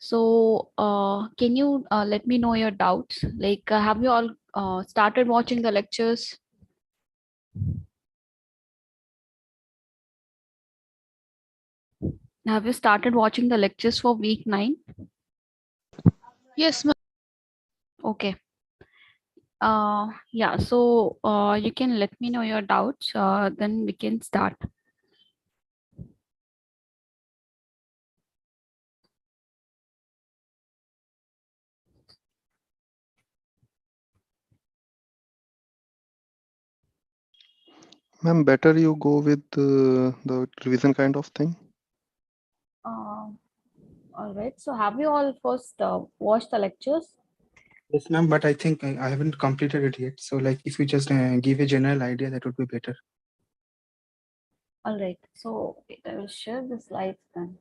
So can you let me know your doubts? Like, have you all started watching the lectures? Have you started watching the lectures for week 9? Yes, ma'am. Okay. Yeah, so you can let me know your doubts, then we can start. Ma'am, better you go with the revision kind of thing. All right. So have you all first watched the lectures? Yes, ma'am, but I think I haven't completed it yet. So, like, if you just give a general idea, that would be better. All right. So wait, I will share the slides then.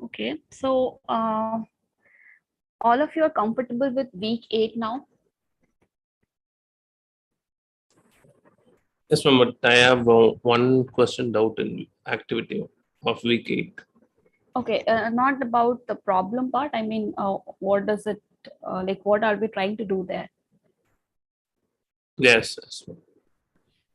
Okay. So all of you are comfortable with week 8 now? Yes, ma'am, but I have one question doubt in activity of week 8. Okay, not about the problem part. I mean, what does it like? What are we trying to do there? Yes, yes, ma'am.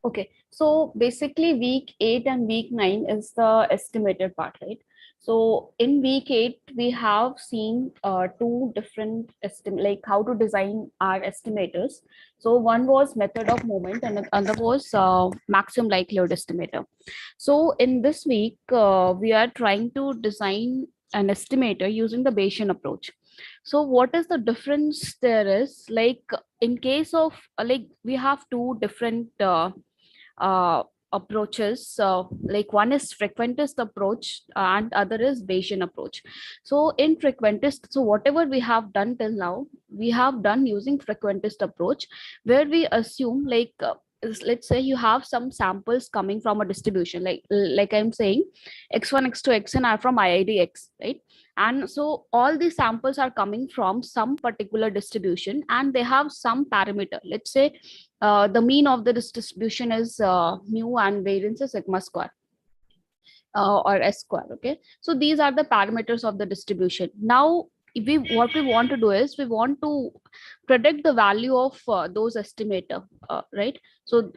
Okay, so basically, week 8 and week 9 is the estimated part, right? So in week 8, we have seen two different like how to design our estimators. So one was method of moment, and the other was maximum likelihood estimator. So in this week, we are trying to design an estimator using the Bayesian approach. So what is the difference there is? Like in case of like we have two different uh, approaches. Like one is frequentist approach and other is Bayesian approach. So in frequentist, so whatever we have done till now, we have done using frequentist approach, where we assume like let's say you have some samples coming from a distribution, like I'm saying x1 x2 xn are from IIDX, right? And so all these samples are coming from some particular distribution and they have some parameter. Let's say the mean of the distribution is mu and variance is sigma square or s square. Okay, so these are the parameters of the distribution. Now what we want to do is we want to predict the value of those estimator, right? So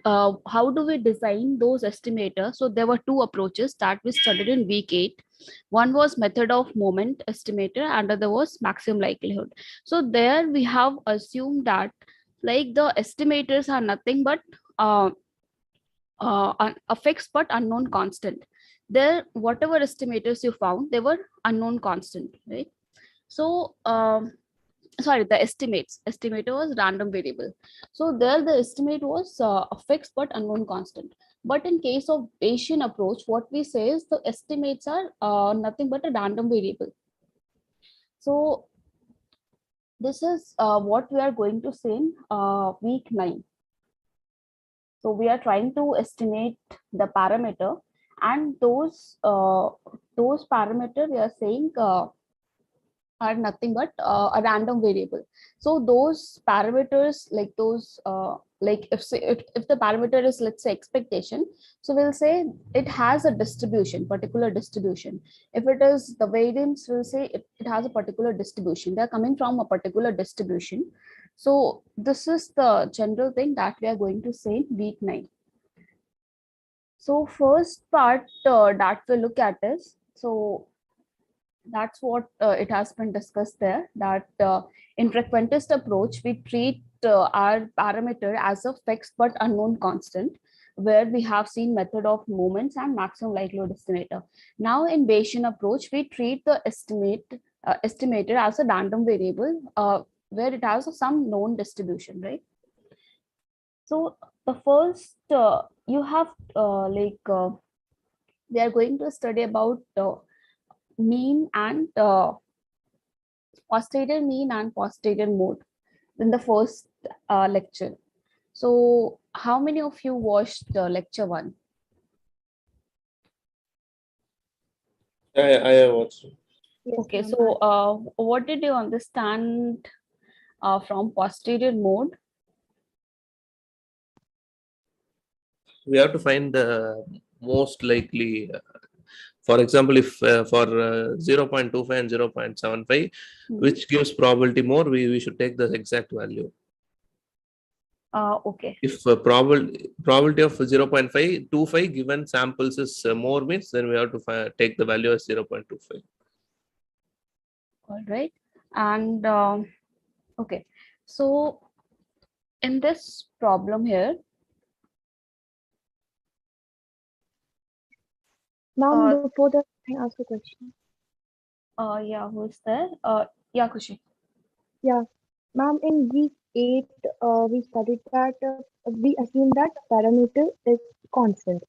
how do we design those estimators? So there were two approaches that we studied in week 8. One was method of moment estimator and other was maximum likelihood. So there we have assumed that like the estimators are nothing but a fixed but unknown constant. There whatever estimators you found, they were unknown constant, right? So sorry, the estimator was random variable. So there the estimate was a fixed but unknown constant. But in case of Bayesian approach, what we say is the estimates are nothing but a random variable. So this is what we are going to say in week 9. So we are trying to estimate the parameter, and those parameter we are saying are nothing but a random variable. So those parameters, like those like if the parameter is, let's say, expectation, so we'll say it has a distribution, particular distribution. If it is the variance, we'll say it has a particular distribution. They're coming from a particular distribution. So this is the general thing that we are going to say in week 9. So first part that we look at is, so that's what it has been discussed there, that in frequentist approach, we treat our parameter as a fixed but unknown constant, where we have seen method of moments and maximum likelihood estimator. Now in Bayesian approach, we treat the estimator as a random variable, where it has some known distribution, right? So the first you have we are going to study about mean and posterior mean and posterior mode in the first lecture. So how many of you watched lecture 1? I have watched. Yes, Okay, ma'am. so what did you understand from posterior mode? We have to find the most likely. For example, if for 0.25 and 0.75, which gives probability more, we should take the exact value. Okay. If probability of 0.525 given samples is more means, then we have to take the value as 0.25. All right. And okay, so in this problem here, Ma'am, uh, before that, can I ask a question? yeah, who's there? Yeah, Kushi. Yeah, ma'am, in week 8, we studied that we assume that parameter is constant.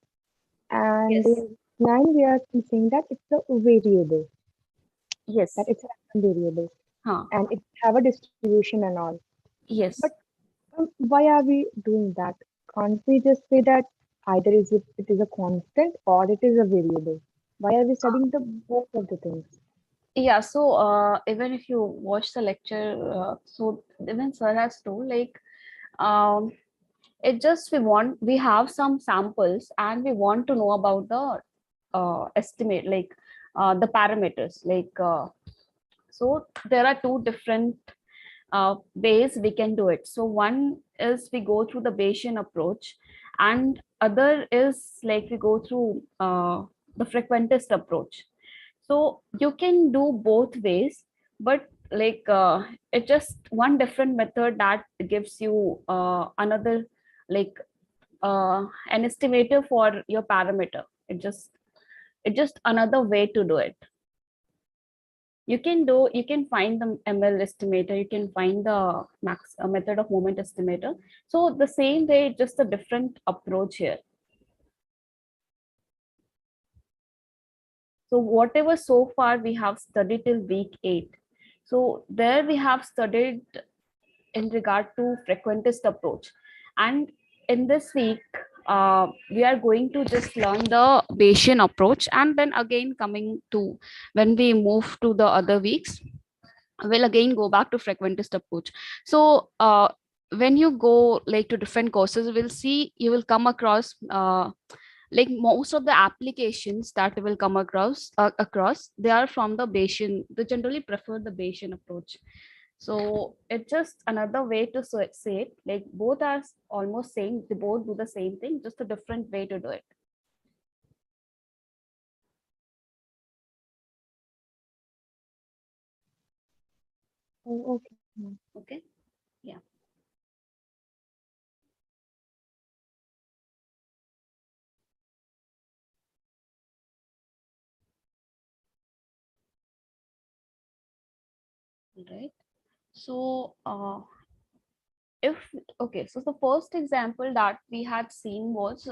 And Yes. in 9, we are saying that it's a variable, Yes. that it's a random variable, Huh. and it have a distribution and all. Yes. But why are we doing that? Can't we just say that either it is a constant or it is a variable? Why are we studying the both of the things? Yeah, so even if you watch the lecture, so even sir has told like um it just we have some samples and we want to know about the estimate, like the parameters, like so there are two different ways we can do it. So one is we go through the Bayesian approach, and other is like we go through the frequentist approach. So you can do both ways, but like it's just one different method that gives you another, like an estimator for your parameter. It just another way to do it. You can find the ML estimator, you can find the max method of moment estimator. So the same way, just a different approach here. So whatever so far we have studied till week 8. So there we have studied in regard to frequentist approach. And in this week, we are going to just learn the Bayesian approach. And then again, coming to when we move to the other weeks, we'll again go back to frequentist approach. So when you go like to different courses, we'll see you will come across like most of the applications that will come across, they are from the Bayesian. They generally prefer the Bayesian approach. So it's just another way to say it. Like both are almost same. They both do the same thing, just a different way to do it. Oh, okay, ma'am. Okay. Yeah. Right. So if okay, so the first example that we had seen was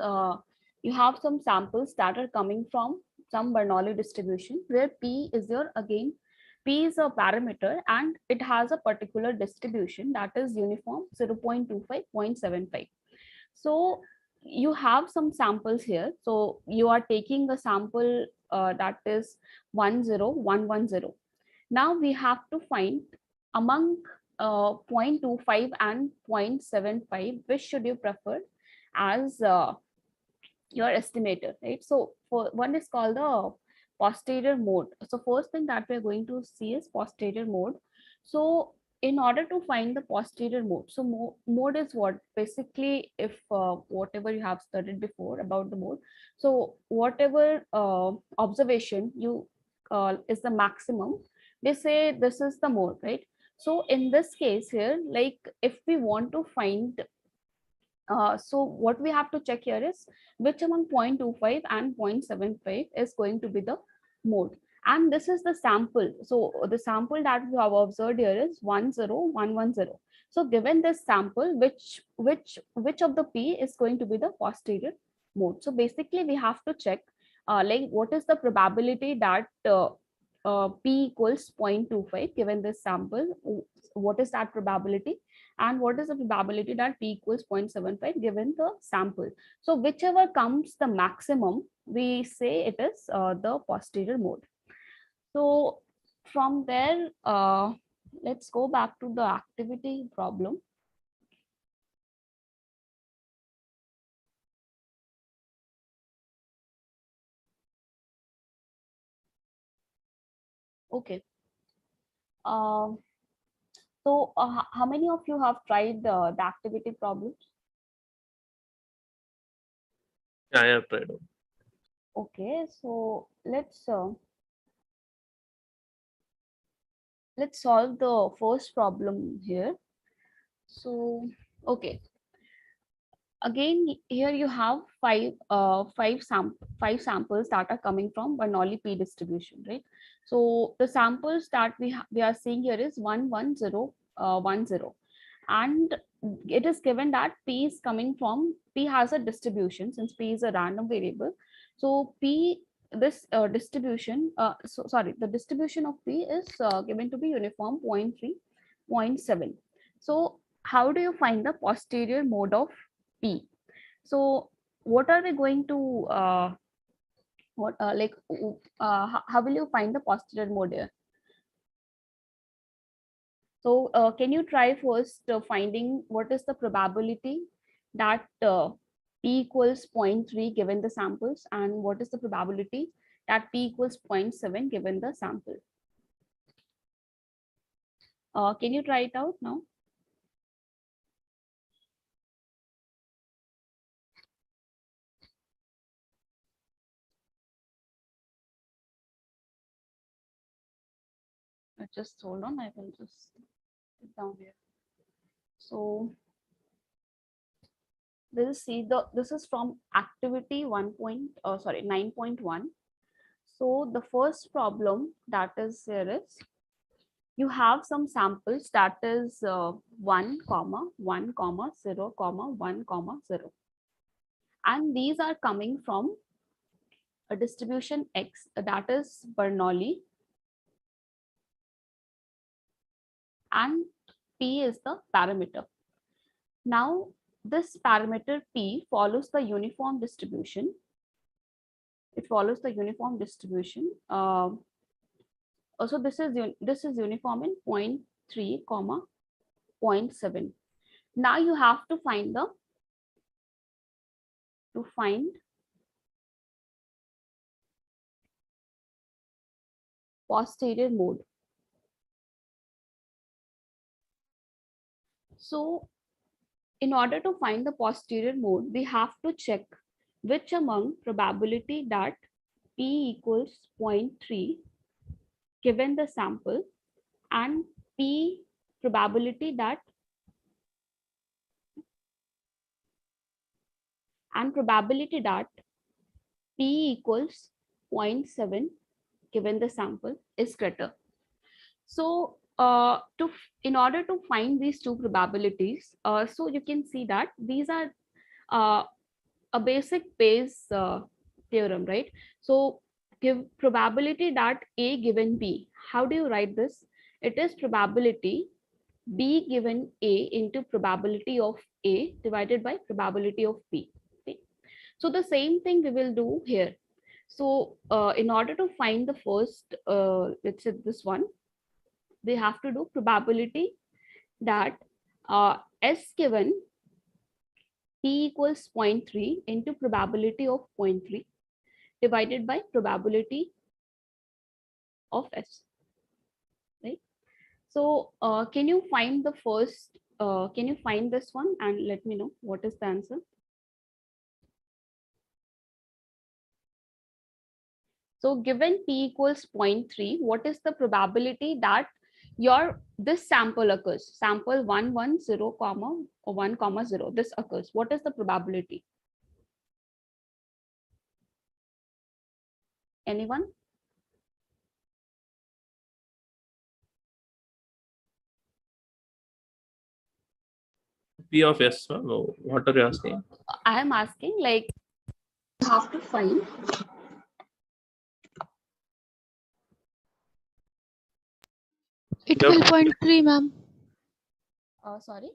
you have some samples that are coming from some Bernoulli distribution where p is your, again, p is a parameter and it has a particular distribution that is uniform 0.25, 0.75. So you have some samples here, so you are taking a sample that is 10110. Now we have to find among 0.25 and 0.75, which should you prefer as your estimator, right? So for one is called the posterior mode. So first thing that we're going to see is posterior mode. So in order to find the posterior mode, so mode is what basically, if whatever you have studied before about the mode, so whatever observation you is the maximum, they say this is the mode, right? So in this case here, like if we want to find so what we have to check here is which among 0.25 and 0.75 is going to be the mode. And this is the sample. So the sample that we have observed here is 10110. So given this sample, which of the p is going to be the posterior mode? So basically we have to check like what is the probability that p equals 0.25 given this sample. What is that probability? And what is the probability that p equals 0.75 given the sample? So whichever comes the maximum, we say it is the posterior mode. So from there, let's go back to the activity problem. Okay. So how many of you have tried the activity problems? Yeah, I have tried. Okay, so let's solve the first problem here. So okay, again here you have five samples that are coming from Bernoulli p distribution, right? So the samples that we are seeing here is 1 1 0 1 0, and it is given that p is coming from, p has a distribution since p is a random variable. So p, this distribution, sorry, the distribution of p is given to be uniform 0.3 0.7. So how do you find the posterior mode of p? So what are we going to how will you find the posterior mode here? So can you try first finding what is the probability that p equals 0.3 given the samples, and what is the probability that p equals 0.7 given the sample? Can you try it out now? Just hold on, I will just put down here. So we'll see this is from activity 9.1. So the first problem that is here is you have some samples that is 1 comma 1 comma 0 comma 1 comma 0, and these are coming from a distribution x that is Bernoulli, and p is the parameter. Now this parameter p follows the uniform distribution. It follows the uniform distribution. Also this is uniform in 0.3 comma 0.7. Now you have to find posterior mode. So in order to find the posterior mode, we have to check which among probability that p equals 0.3 given the sample, and p probability that p equals 0.7 given the sample is greater. So in order to find these two probabilities, so you can see that these are a basic Bayes theorem, right? So give probability that a given b. How do you write this? It is probability b given a into probability of a divided by probability of b. Okay? So the same thing we will do here. So in order to find the first, let's say this one, we have to do probability that s given p equals 0.3 into probability of 0.3 divided by probability of s, right? So can you find the first, can you find this one and let me know what is the answer? So given p equals 0.3, what is the probability that this sample occurs? Sample 1 1 0 comma 1 comma 0, this occurs. What is the probability? Anyone? P of S. No, what are you asking? I am asking, like, you have to find It will 0.3, ma'am. sorry.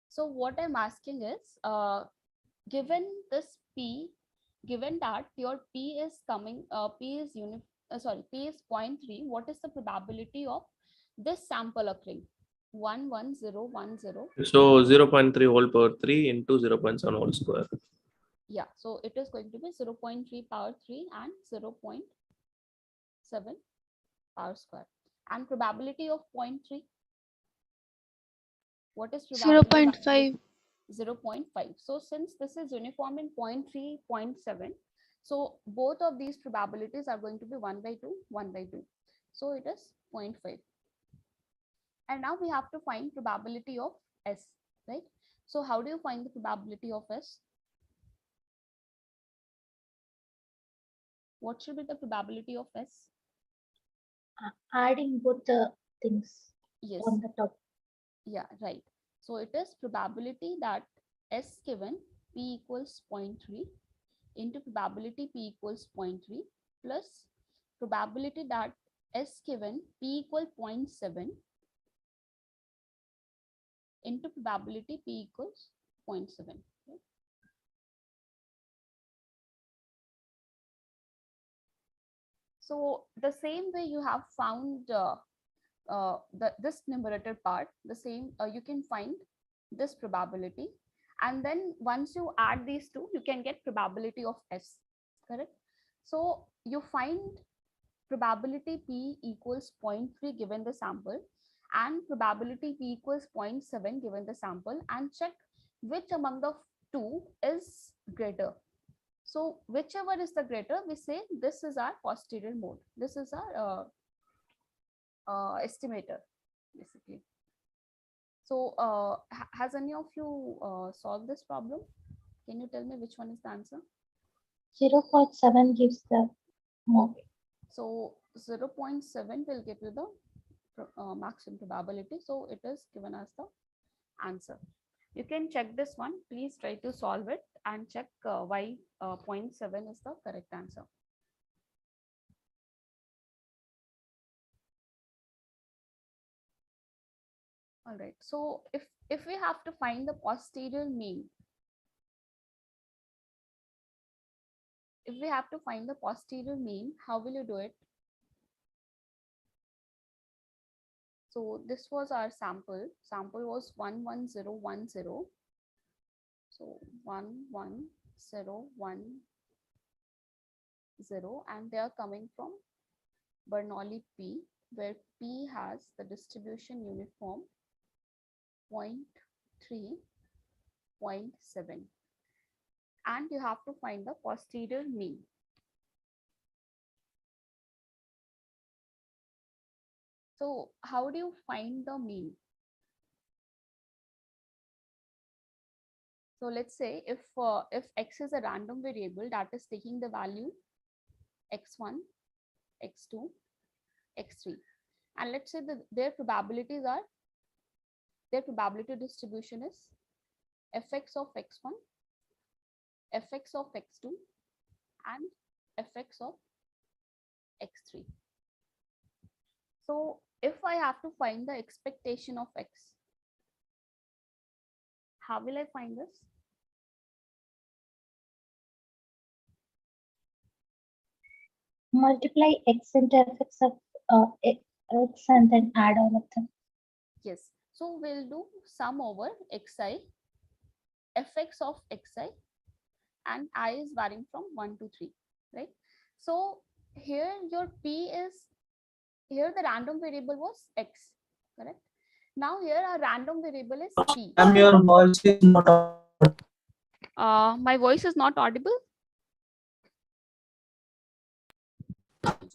So what I'm asking is, given this p, given that your p is coming, p is sorry, P is 0.3, what is the probability of this sample occurring? 11010. So 0.3 whole power 3 into 0.7 whole square. Yeah, so it is going to be 0.3 power 3 and 0.7 power square. And probability of 0.3, what is probability? 0.5. 0.5. So since this is uniform in 0.3, 0.7, so both of these probabilities are going to be 1 by 2, 1 by 2. So it is 0.5. And now we have to find probability of S, right? So how do you find the probability of S? What should be the probability of S? Adding both the things Yes. on the top. Yeah, right. So it is probability that S given P equals 0.3 into probability P equals 0.3 plus probability that S given P equal 0.7 into probability P equals 0.7. Okay. So the same way you have found this numerator part, the same you can find this probability, and then once you add these two, you can get probability of S, correct? So you find probability P equals 0.3 given the sample and probability P equals 0.7 given the sample, and check which among the two is greater. So whichever is the greater, we say this is our posterior mode. This is our estimator, basically. So has any of you solved this problem? Can you tell me which one is the answer? 0.7 gives the more. So 0.7 will give you the maximum probability. So it is given as the answer. You can check this one. Please try to solve it and check why 0.7 is the correct answer. All right. So if we have to find the posterior mean, how will you do it? So this was our sample. Sample was 11010. So 11010, and they are coming from Bernoulli P, where P has the distribution uniform 0.3, 0.7, and you have to find the posterior mean. So how do you find the mean? So let's say if X is a random variable that is taking the value X1, X2, X3, and let's say that their probability distribution is fx of X1, fx of X2, and fx of X3. So if I have to find the expectation of X, how will I find this? Multiply x into fx of x and then add all of them. Yes. So we'll do sum over xi, fx of xi, and I is varying from 1 to 3, right? So here your P is, here the random variable was X, correct? Now here our random variable is P. Your voice is not My voice is not audible?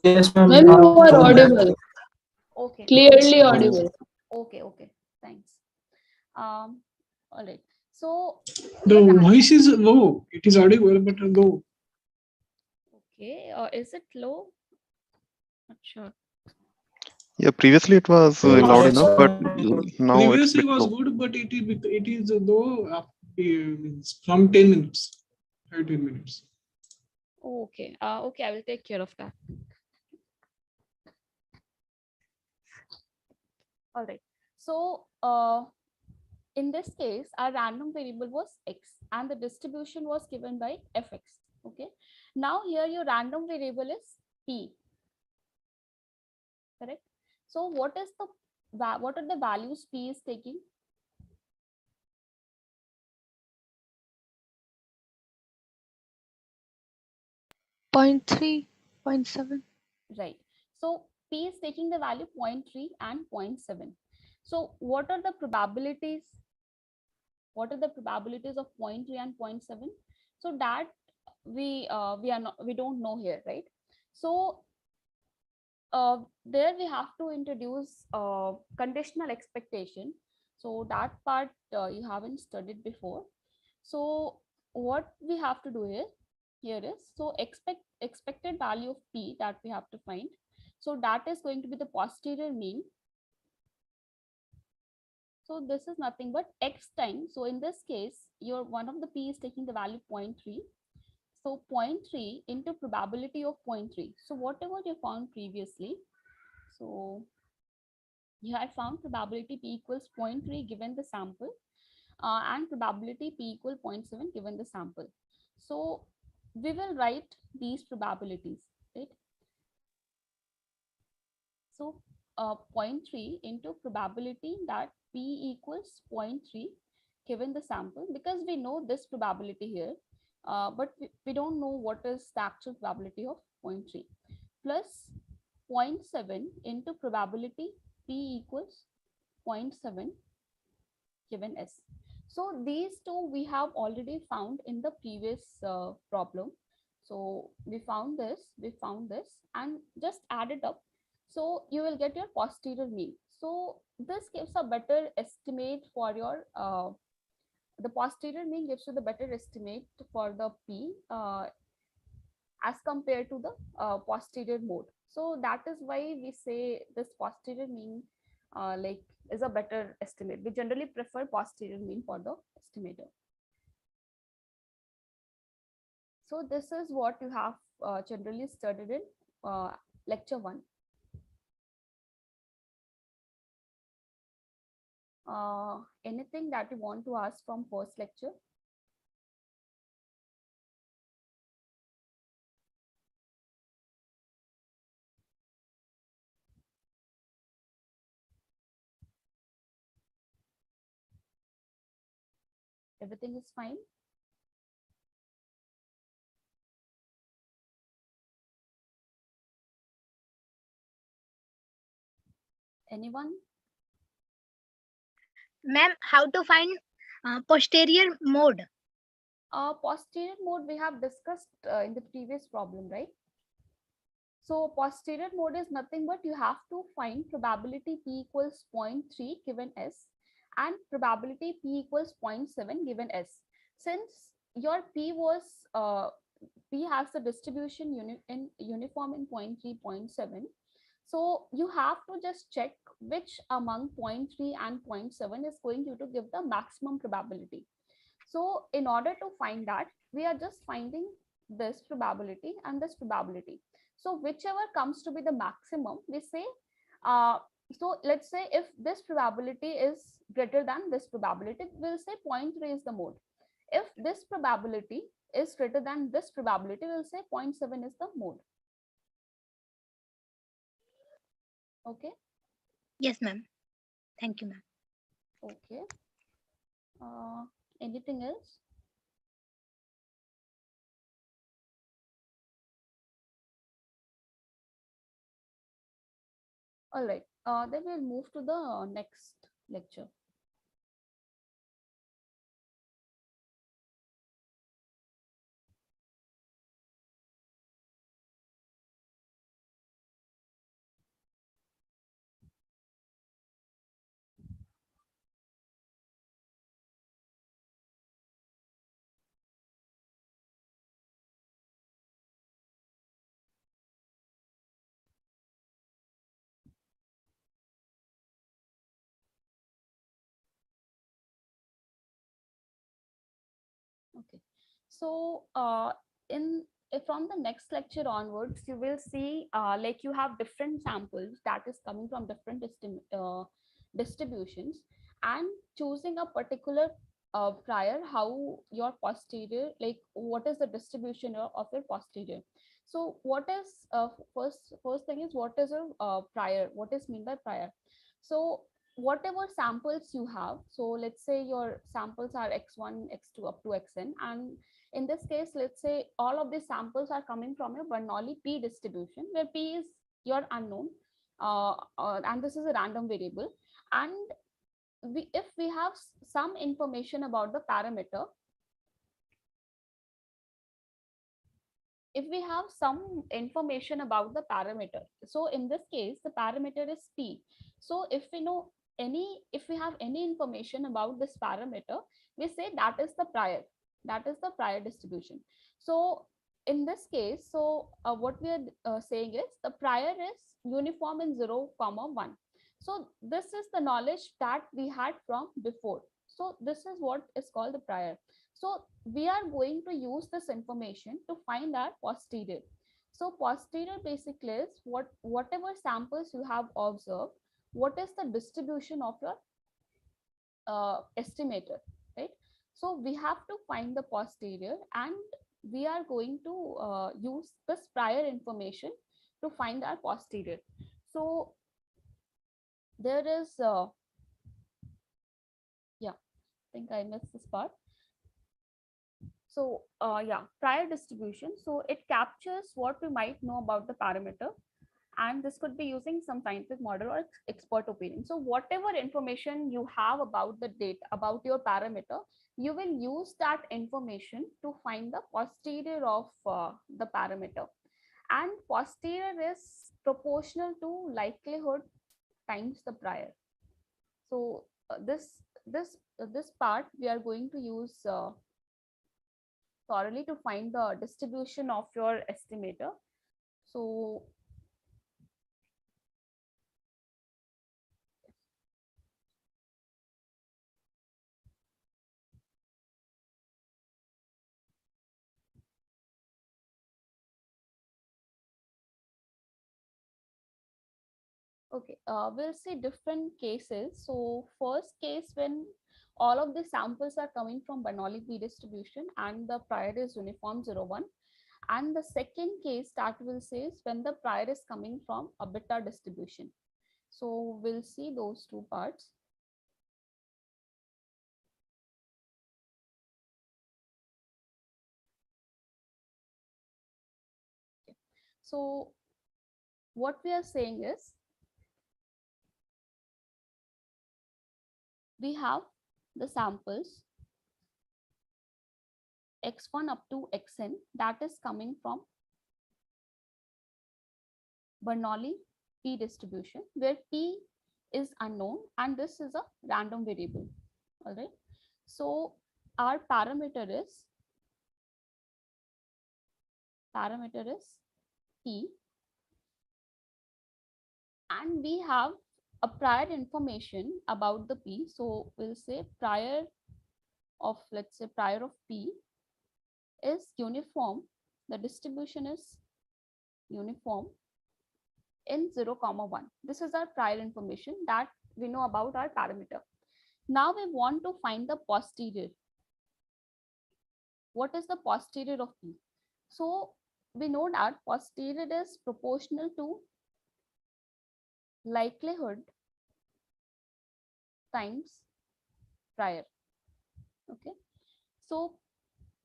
yes, ma'am. Ma'am, you are audible. Okay. Clearly audible. Okay, thanks. All right. So The voice is low. It is audible, but low. okay, is it low? Not sure. Yeah, previously it was loud enough, but now it's Previously bit was low. good, but it is low from 10 minutes. 10 minutes. Okay. Okay, I will take care of that. All right. So in this case, our random variable was X and the distribution was given by fx. Okay. Now here your random variable is P. correct? So what are the values P is taking? 0.3, 0.7. Right. So P is taking the value 0.3 and 0.7. So what are the probabilities? What are the probabilities of 0.3 and 0.7? So that we don't know here, right? So there we have to introduce conditional expectation. So that part you haven't studied before. So what we have to do here is, so expected value of P that we have to find. So that is going to be the posterior mean. So this is nothing but X times. So in this case, your one of the P is taking the value 0.3. So 0.3 into probability of 0.3. So whatever you found previously, so you had found probability P equals 0.3 given the sample, and probability P equal 0.7 given the sample. So we will write these probabilities, right? So 0.3 into probability that P equals 0.3 given the sample, because we know this probability here, but we don't know what is the actual probability of 0.3, plus 0.7 into probability P equals 0.7 given S. So these two we have already found in the previous problem. So we found this, and just add it up. So you will get your posterior mean. So this gives a better estimate for your, the posterior mean gives you the better estimate for the P as compared to the posterior mode. So that is why we say this posterior mean like is a better estimate. We generally prefer posterior mean for the estimator. So this is what you have generally studied in lecture 1. Anything that you want to ask from first lecture? Everything is fine? Anyone? Ma'am, how to find posterior mode? Posterior mode we have discussed in the previous problem, right? So posterior mode is nothing but you have to find probability P equals 0.3 given S and probability P equals 0.7 given S. Since your P was P has the distribution uniform in 0.3, 0.7. So you have to just check which among 0.3 and 0.7 is going to give the maximum probability. So in order to find that, we are just finding this probability and this probability. So whichever comes to be the maximum, we say, so let's say if this probability is greater than this probability, we'll say 0.3 is the mode. If this probability is greater than this probability, we'll say 0.7 is the mode. Okay. Yes, ma'am. Thank you, ma'am. Okay. Anything else? All right. Then we'll move to the next lecture. Okay. So from the next lecture onwards, you will see like you have different samples that is coming from different distributions, and choosing a particular prior how your posterior, like what is the distribution of your posterior. So what is first thing is, what is a prior? What is mean by prior? So whatever samples you have, so let's say your samples are x1, x2 up to xn, and in this case, let's say all of these samples are coming from a Bernoulli p distribution, where p is your unknown, and this is a random variable. And if we have some information about the parameter, if we have some information about the parameter, so in this case the parameter is p. So if we know if we have any information about this parameter, we say that is the prior, that is the prior distribution. So in this case, so what we are saying is the prior is uniform in 0, 1. So this is the knowledge that we had from before. So this is what is called the prior. So we are going to use this information to find our posterior. So posterior basically is whatever samples you have observed, what is the distribution of your estimator, right? So we have to find the posterior, and we are going to use this prior information to find our posterior. So there is, yeah, I think I missed this part. So yeah, prior distribution. So it captures what we might know about the parameter, and this could be using some scientific model or expert opinion. So whatever information you have about the data, about your parameter, you will use that information to find the posterior of the parameter. And posterior is proportional to likelihood times the prior. So this part we are going to use thoroughly to find the distribution of your estimator. So okay, we'll see different cases. So first case, when all of the samples are coming from Bernoulli p distribution and the prior is uniform 0, 1. And the second case that we'll say is when the prior is coming from a beta distribution. So we'll see those two parts. So what we are saying is, we have the samples x1 up to xn that is coming from Bernoulli p distribution, where p is unknown and this is a random variable. All right. So our parameter is p, and we have a prior information about the p. So we'll say prior of, let's say prior of p is uniform. The distribution is uniform in 0, 1. This is our prior information that we know about our parameter. Now we want to find the posterior. What is the posterior of p? So we know that posterior is proportional to likelihood times prior. Okay. So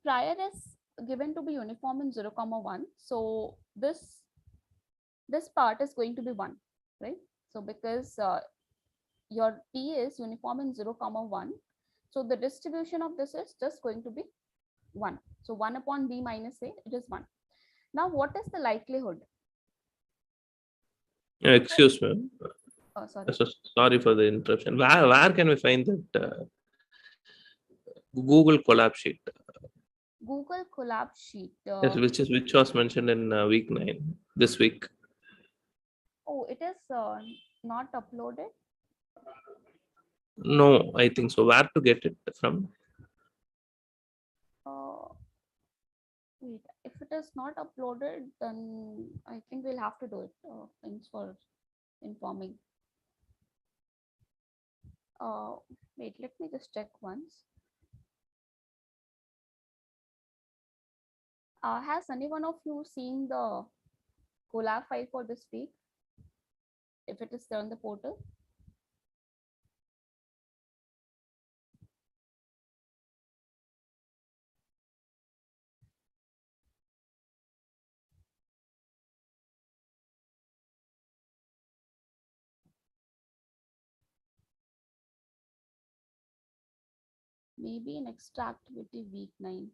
prior is given to be uniform in 0, 1. So this part is going to be 1, right? So because your p is uniform in 0, 1, so the distribution of this is just going to be 1. So 1 upon b minus a, it is 1. Now what is the likelihood? Excuse me. Sorry. So sorry for the interruption. Where can we find that Google collab sheet? Google collab sheet. Yes, which was mentioned in week 9 this week. Oh, it is not uploaded. No, I think so. Where to get it from? Wait, if it is not uploaded, then I think we'll have to do it. Thanks for informing. Wait, let me just check once. Has anyone of you seen the collab file for this week? If it is there on the portal? Maybe in extra activity week 9.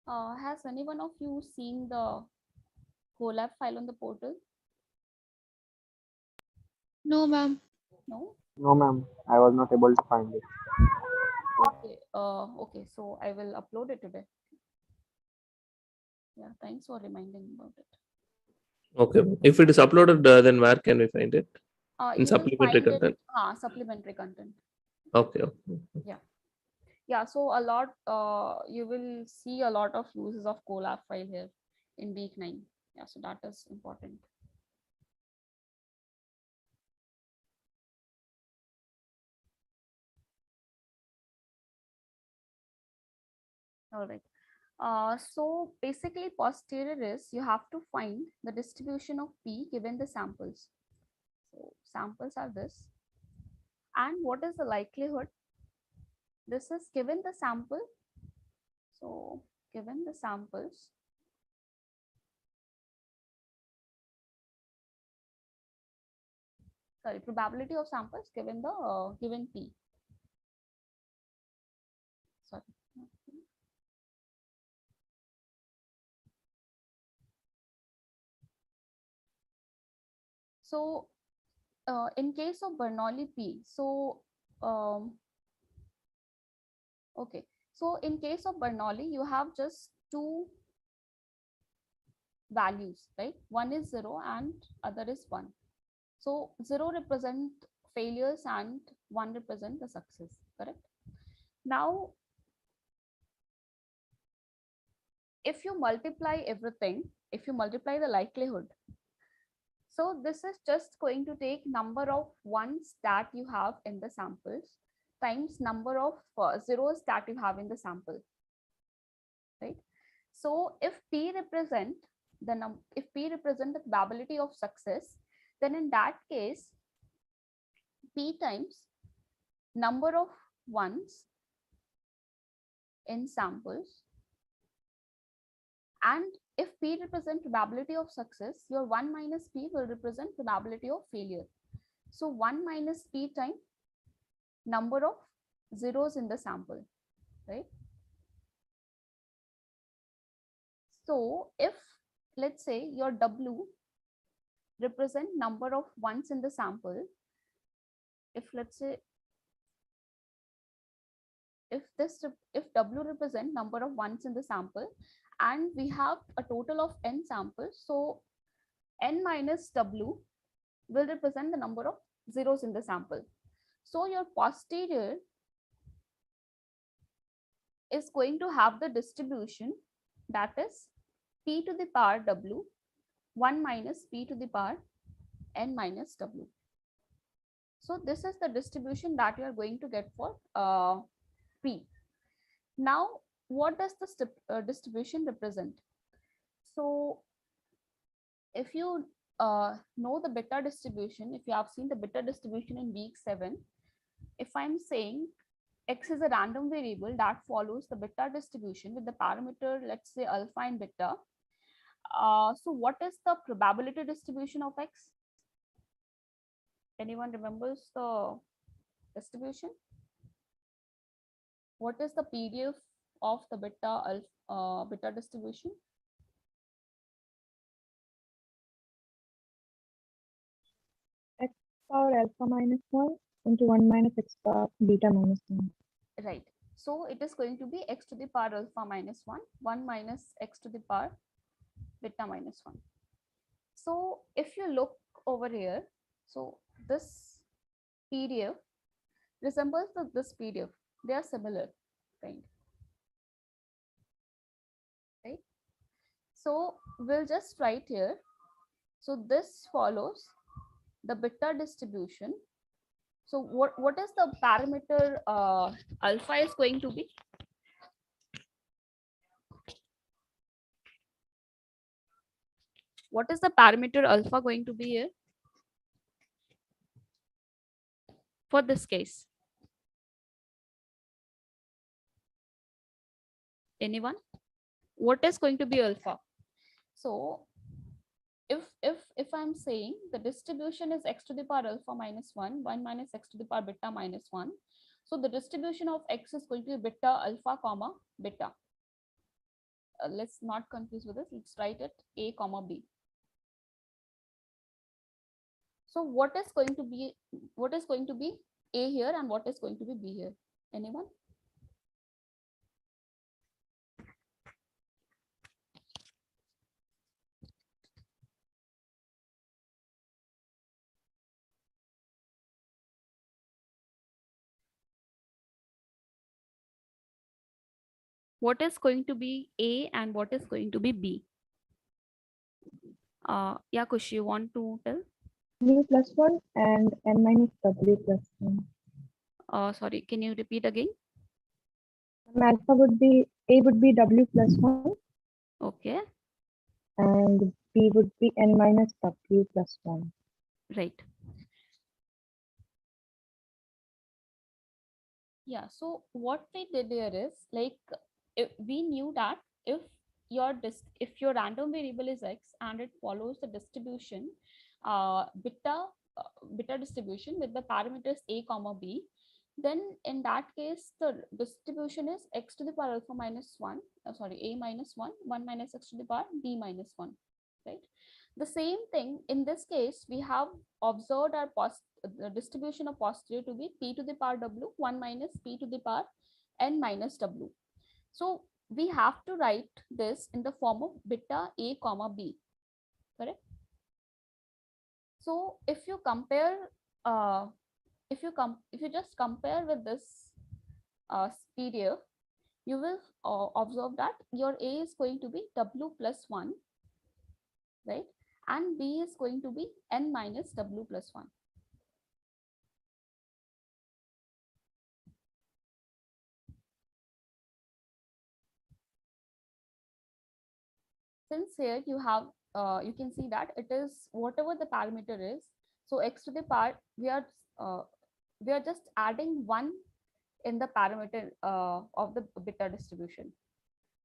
Has anyone of you seen the collab file on the portal? No, ma'am. No? No, ma'am. I was not able to find it. Okay. Okay, so I will upload it today. Yeah, thanks for reminding about it. Okay. If it is uploaded, then where can we find it? In You will supplementary find content. it, supplementary content. Okay. Okay. Yeah, so a lot, you will see a lot of uses of collab file here in week 9. Yeah, so that is important. All right. So basically posterior is you have to find the distribution of P given the samples. So samples are this. And what is the likelihood? This is given the sample. So given the samples, sorry, probability of samples given the given P. Sorry. So in case of Bernoulli P, so okay, so in case of Bernoulli, you have just two values, right? One is 0 and other is 1. So 0 represent failures and 1 represent the success, correct? Now, if you multiply everything, if you multiply the likelihood, so this is just going to take number of ones that you have in the samples times number of zeros that you have in the sample, right? So if P represent if P represent the probability of success, then in that case, P times number of ones in samples, and if P represent probability of success, your 1 minus P will represent probability of failure. So 1 minus P times number of zeros in the sample, right? So if let's say your W represent number of ones in the sample, if let's say if W represent number of ones in the sample and we have a total of n samples, so n minus W will represent the number of zeros in the sample. So your posterior is going to have the distribution that is P to the power W 1 minus P to the power n minus W. So this is the distribution that you are going to get for P. Now, what does the distribution represent? So if you know the beta distribution, if you have seen the beta distribution in week 7, if I'm saying X is a random variable that follows the beta distribution with the parameter, let's say alpha and beta. So what is the probability distribution of X? Anyone remembers the distribution? What is the PDF of the beta distribution? X power alpha minus 1 into 1 minus x power beta minus 1. Right. So it is going to be x to the power alpha minus 1, 1 minus x to the power beta minus 1. So if you look over here, so this PDF resembles this PDF. They are similar, kind. Right. So we'll just write here So this follows the beta distribution. So what is the parameter alpha is going to be? What is the parameter alpha going to be here for this case? Anyone? What is going to be alpha? So if I'm saying the distribution is x to the power alpha minus 1, 1 minus x to the power beta minus 1. So the distribution of x is going to be beta alpha comma beta. Let's not confuse with this. Let's write it a comma b. So what is going to be a here and what is going to be b here? Anyone? What is going to be a and what is going to be b? Yeah, Kushi, you want to tell? W plus 1 and n minus w plus 1. Sorry, can you repeat again? Alpha would be, A would be w plus 1 Okay, and B would be n minus w plus 1. right. Yeah, so what we did here is like if we knew that if your random variable is x and it follows the distribution beta distribution with the parameters a comma b, then in that case the distribution is x to the power alpha minus 1, a minus 1, 1 minus x to the power b minus 1, right? The same thing in this case we have observed the distribution of posterior to be p to the power w, 1 minus p to the power n minus w. So we have to write this in the form of beta a comma b, correct? So if you compare if you just compare with this superior, you will observe that your a is going to be w plus 1, right? And b is going to be n minus w plus 1. Since here you have you can see that it is whatever the parameter is. So x to the power we are just adding 1 in the parameter of the beta distribution.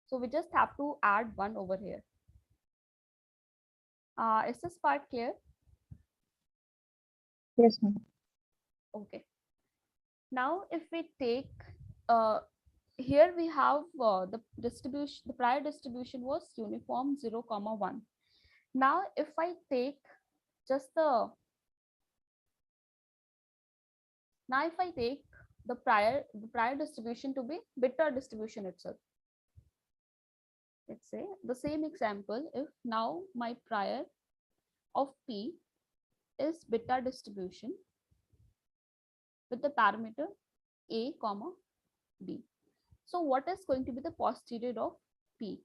So we just have to add 1 over here. Is this part clear? Yes, ma'am. Okay. Now if we take here we have the distribution, the prior distribution was uniform 0 comma 1. Now if I take just the the prior distribution to be beta distribution itself. Let's say the same example, if now my prior of p is beta distribution with the parameter a comma b. So what is going to be the posterior of p?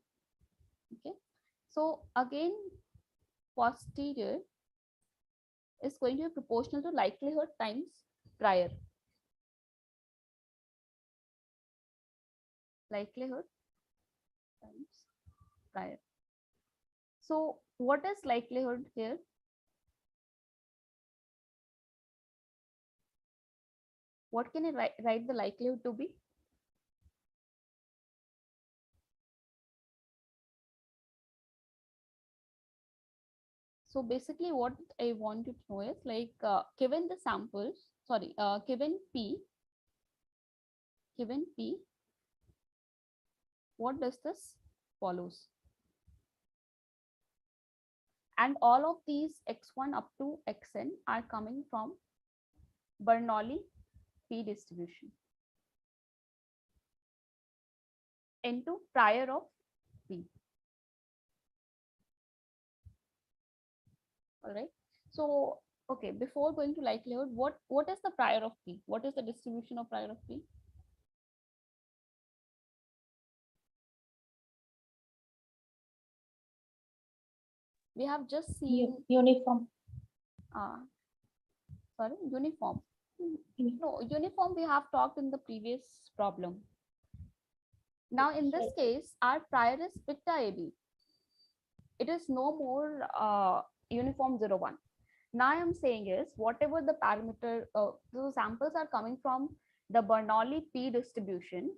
Okay, so again posterior is going to be proportional to likelihood times prior. Likelihood times prior. So what is likelihood here? What can I write the likelihood to be? So basically what I want you to know is like given the samples, sorry, given P, what does this follows? And all of these x1 up to xn are coming from Bernoulli P distribution into prior of P. All right. So, okay, before going to likelihood, what is the prior of P? What is the distribution of prior of P? We have just seen Uniform. sorry, uniform. No, uniform we have talked in the previous problem. Now in this case, our prior is beta AB. It is no more uniform 0, 1. Now I am saying is whatever the parameter, the samples are coming from the Bernoulli P distribution,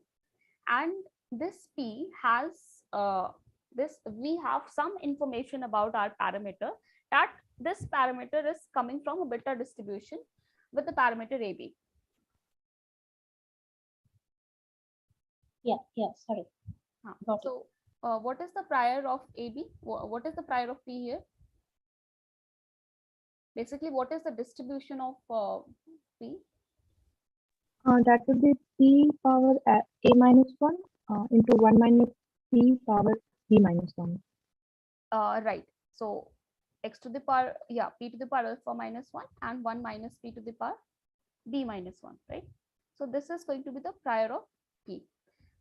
and this P has we have some information about our parameter, that this parameter is coming from a beta distribution with the parameter AB. Yeah, sorry. So what is the prior of AB? What is the prior of P here? Basically, what is the distribution of P? That would be P power A minus 1 into 1 minus P power B minus 1. Right. So x to the power, yeah, P to the power alpha minus 1 and 1 minus P to the power B minus 1, right? So this is going to be the prior of P.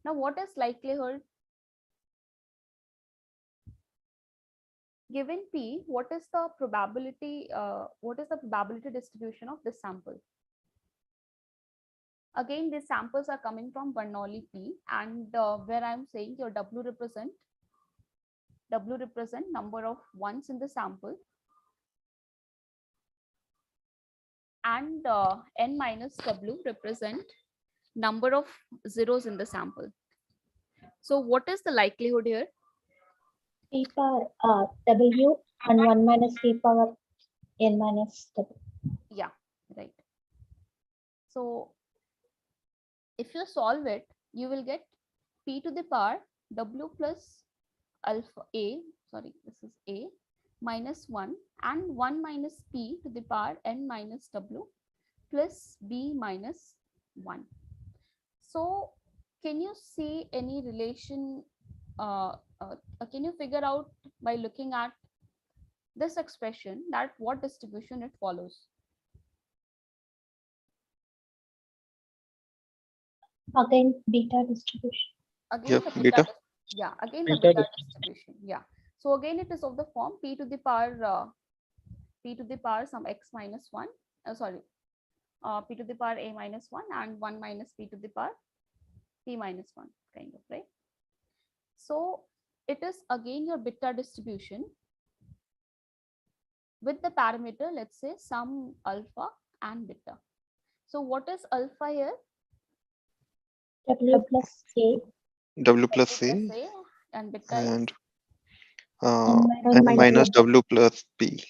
Now, what is likelihood? Given P, what is the probability distribution of this sample? Again, these samples are coming from Bernoulli P, and where I'm saying your W represent number of ones in the sample, and N minus W represent number of zeros in the sample. So what is the likelihood here? P power W and 1 minus P power N minus W. Yeah, right. So if you solve it, you will get P to the power W plus alpha A, sorry, this is A minus 1 and 1 minus P to the power N minus W plus B minus 1. So can you see any relation? Can you figure out by looking at this expression that what distribution it follows? Again, beta distribution. Again, Yeah, the beta. Yeah, again the beta distribution. Yeah. So again, it is of the form P to the power some x minus 1. P to the power A minus 1 and 1 minus P to the power P minus 1, kind of, right? So it is again your beta distribution with the parameter, let's say, some alpha and beta. So what is alpha here? W plus A. W plus A and beta and N N minus W plus B.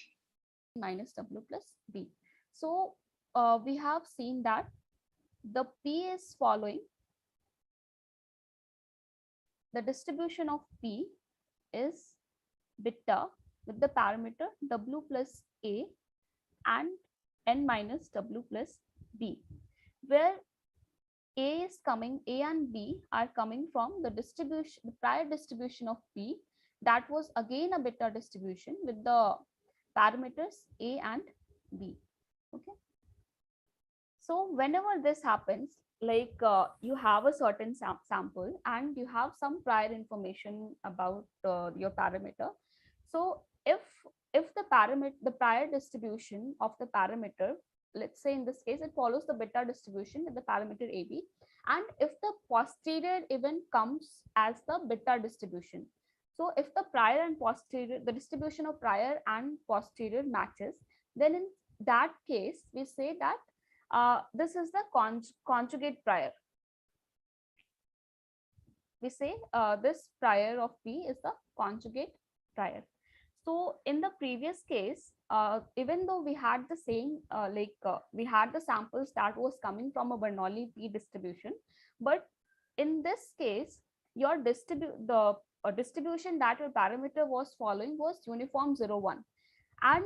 minus W plus B. So we have seen that the P is following the distribution of P is beta with the parameter W plus A and N minus W plus B, where A and B are coming from the distribution, the prior distribution of P, that was again a beta distribution with the parameters A and B. Okay. So whenever this happens, like you have a certain sample and you have some prior information about your parameter. So if the prior distribution of the parameter, let's say in this case it follows the beta distribution with the parameter AB, and if the posterior event comes as the beta distribution, so if the prior and posterior, the distribution of prior and posterior matches, then in that case we say that this is the conjugate prior. We say this prior of P is the conjugate prior. So in the previous case, even though we had the same, we had the samples that was coming from a Bernoulli P distribution, but in this case, your distribution that your parameter was following was uniform 0, 1, and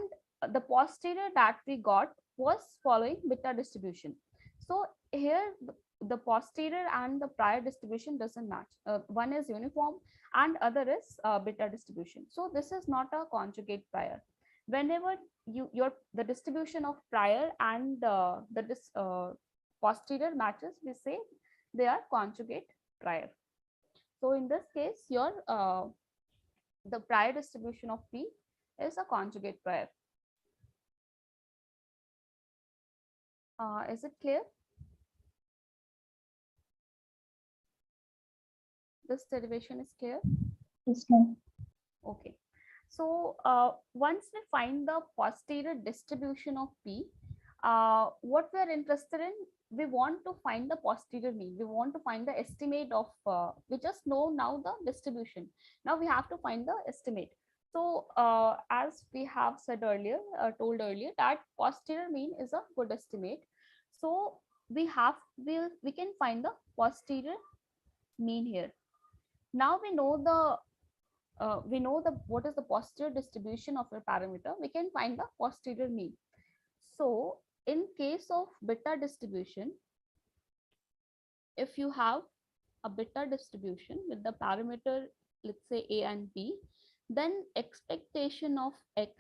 the posterior that we got was following beta distribution. So here the posterior and the prior distribution doesn't match. One is uniform and other is beta distribution. So this is not a conjugate prior. Whenever the distribution of prior and the posterior matches, we say they are conjugate prior. So in this case, your the prior distribution of P is a conjugate pair. Is it clear? This derivation is clear? Yes, ma'am. Okay. So once we find the posterior distribution of P, what we are interested in, we want to find the posterior mean. We want to find the estimate of, we just know now the distribution. Now we have to find the estimate. So as we have said earlier, told earlier, that posterior mean is a good estimate. So we can find the posterior mean here. Now we know what is the posterior distribution of a parameter. We can find the posterior mean. So in case of beta distribution, if you have a beta distribution with the parameter, let's say A and B, then expectation of X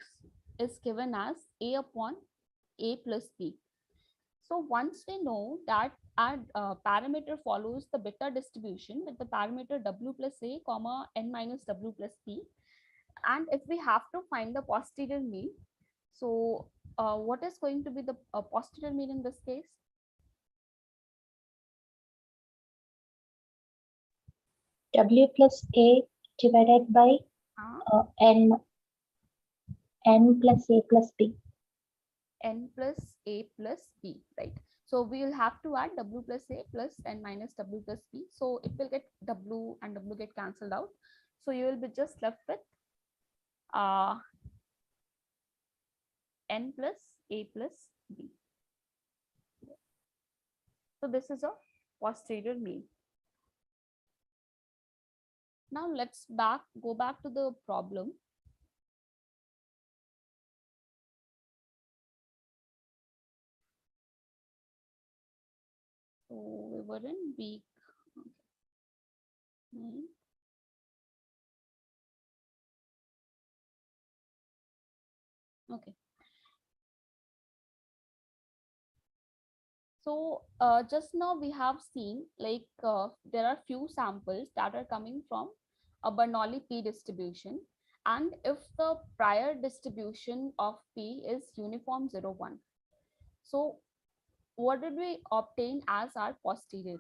is given as A upon A plus B. So once we know that our parameter follows the beta distribution with the parameter W plus A comma N minus W plus P, and if we have to find the posterior mean, so what is going to be the posterior mean in this case? W plus A divided by N plus A plus B. N plus A plus B, right? So we will have to add W plus A plus N minus W plus B. So it will get W and W get cancelled out. So you will be just left with N plus A plus B. So this is a posterior mean. Now let's go back to the problem. So we were in week 9. Okay. So just now we have seen like there are few samples that are coming from a Bernoulli P distribution, and if the prior distribution of P is uniform 0, 1. So what did we obtain as our posterior?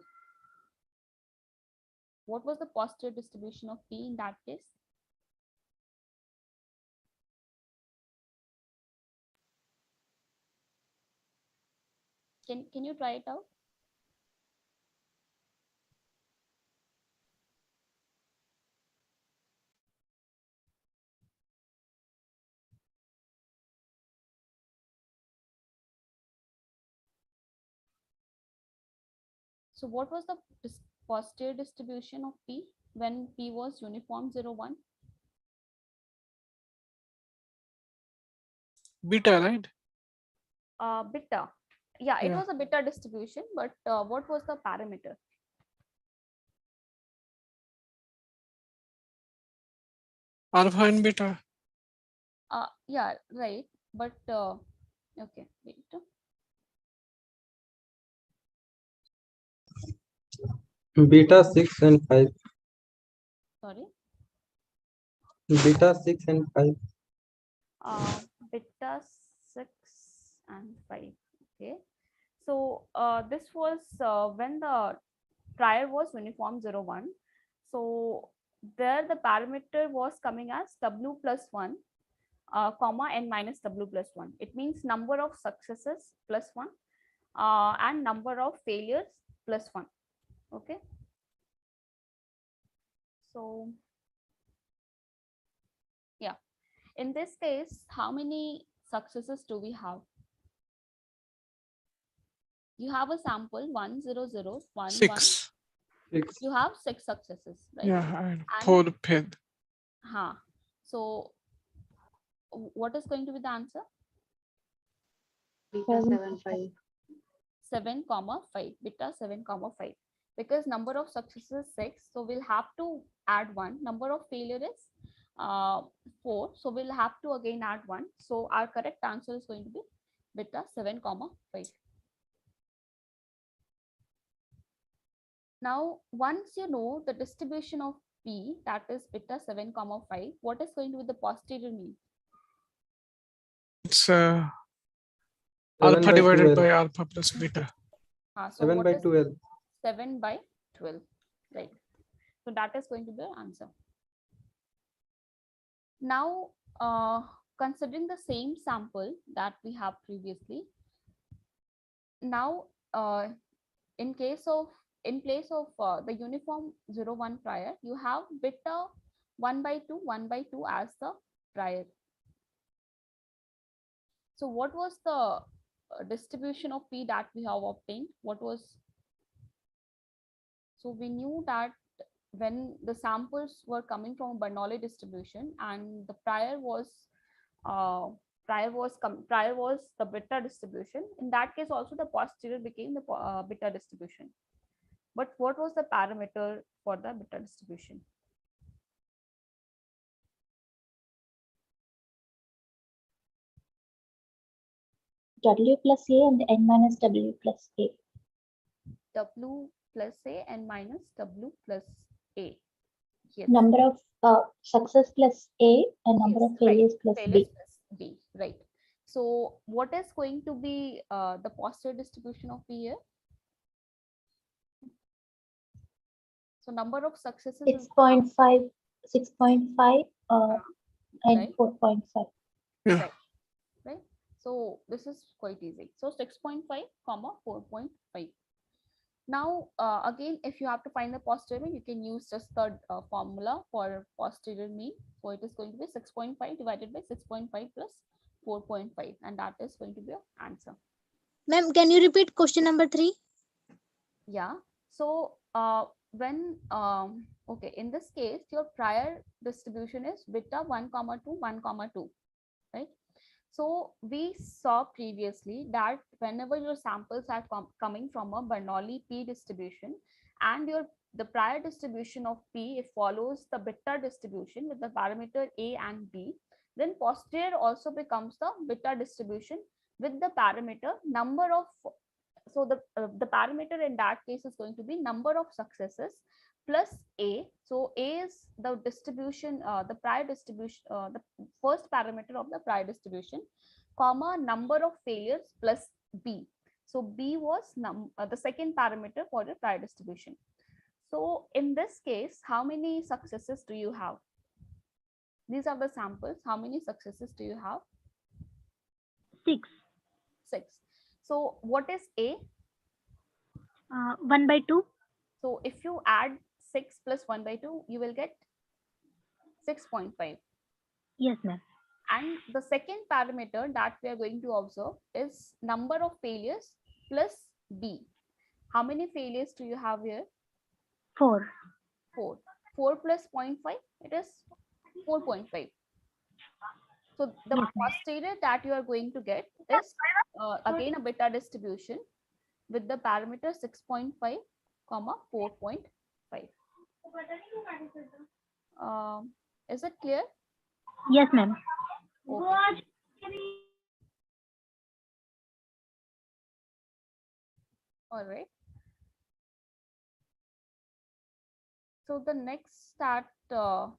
What was the posterior distribution of P in that case? Can you try it out? So what was the posterior distribution of P when P was uniform 0, 1? Beta, right? Beta. Yeah, it Yeah. was a beta distribution, but what was the parameter? Alpha and beta. Yeah, right. But okay, wait. Beta 6 and 5. Sorry. Beta 6 and 5. Beta 6 and 5. Okay. So this was when the prior was uniform 0, 1. So there the parameter was coming as W plus 1, comma N minus W plus 1. It means number of successes plus 1 and number of failures plus 1. Okay. So yeah, in this case, how many successes do we have? You have a sample 1, 0, 0, 1, 6. 1. You have 6 successes, right? Yeah, and 4 pid. So what is going to be the answer? Beta 7, 5. 7, 5. Beta 7, 5. Because number of successes is 6, so we'll have to add 1. Number of failure is 4, so we'll have to again add 1. So our correct answer is going to be beta 7, 5. Now, once you know the distribution of P, that is beta 7, 5, what is going to be the posterior mean? It's 7 alpha by divided 12. by alpha plus beta. So 7 what by is 12. 7 by 12? Right. So that is going to be the answer. Now, considering the same sample that we have previously, now in place of the uniform 0 1 prior, you have beta 1 by 2 1 by 2 as the prior. So what was the distribution of P that we have obtained? What was, so we knew that when the samples were coming from a Bernoulli distribution and the prior was the beta distribution, in that case also the posterior became the beta distribution. But what was the parameter for the beta distribution? W plus A and N minus W plus A. W plus A and minus W plus A. Yes. Number of success plus A and number of failures plus B. B. Right. So what is going to be the posterior distribution of P here? So number of successes is 6.5, 6.5 and right. 4.5. Yeah. Right. So this is quite easy. So 6.5 comma 4.5. Now again, if you have to find the posterior, you can use just the formula for posterior mean. So it is going to be 6.5 divided by 6.5 plus 4.5, and that is going to be your answer. Ma'am, can you repeat question number 3? Yeah. So when okay, in this case your prior distribution is beta 1 comma 2 1 comma 2, right? So we saw previously that whenever your samples are coming from a Bernoulli P distribution and the prior distribution of P, it follows the beta distribution with the parameter A and B, then posterior also becomes the beta distribution with the parameter number of, so the parameter in that case is going to be number of successes plus A. So A is the distribution, the prior distribution, the first parameter of the prior distribution, comma number of failures plus B. So B was the second parameter for the prior distribution. So in this case, how many successes do you have? These are the samples. How many successes do you have? 6. 6. So what is A? 1 by 2. So if you add 6 plus 1 by 2, you will get 6.5. Yes, ma'am. And the second parameter that we are going to observe is number of failures plus B. How many failures do you have here? 4. 4. 4 plus 0.5, it is 4.5. So the posterior that you are going to get is again a beta distribution with the parameter 6.5 comma 4.5. Is it clear? Yes, ma'am. Okay. All right. So the next start. Okay.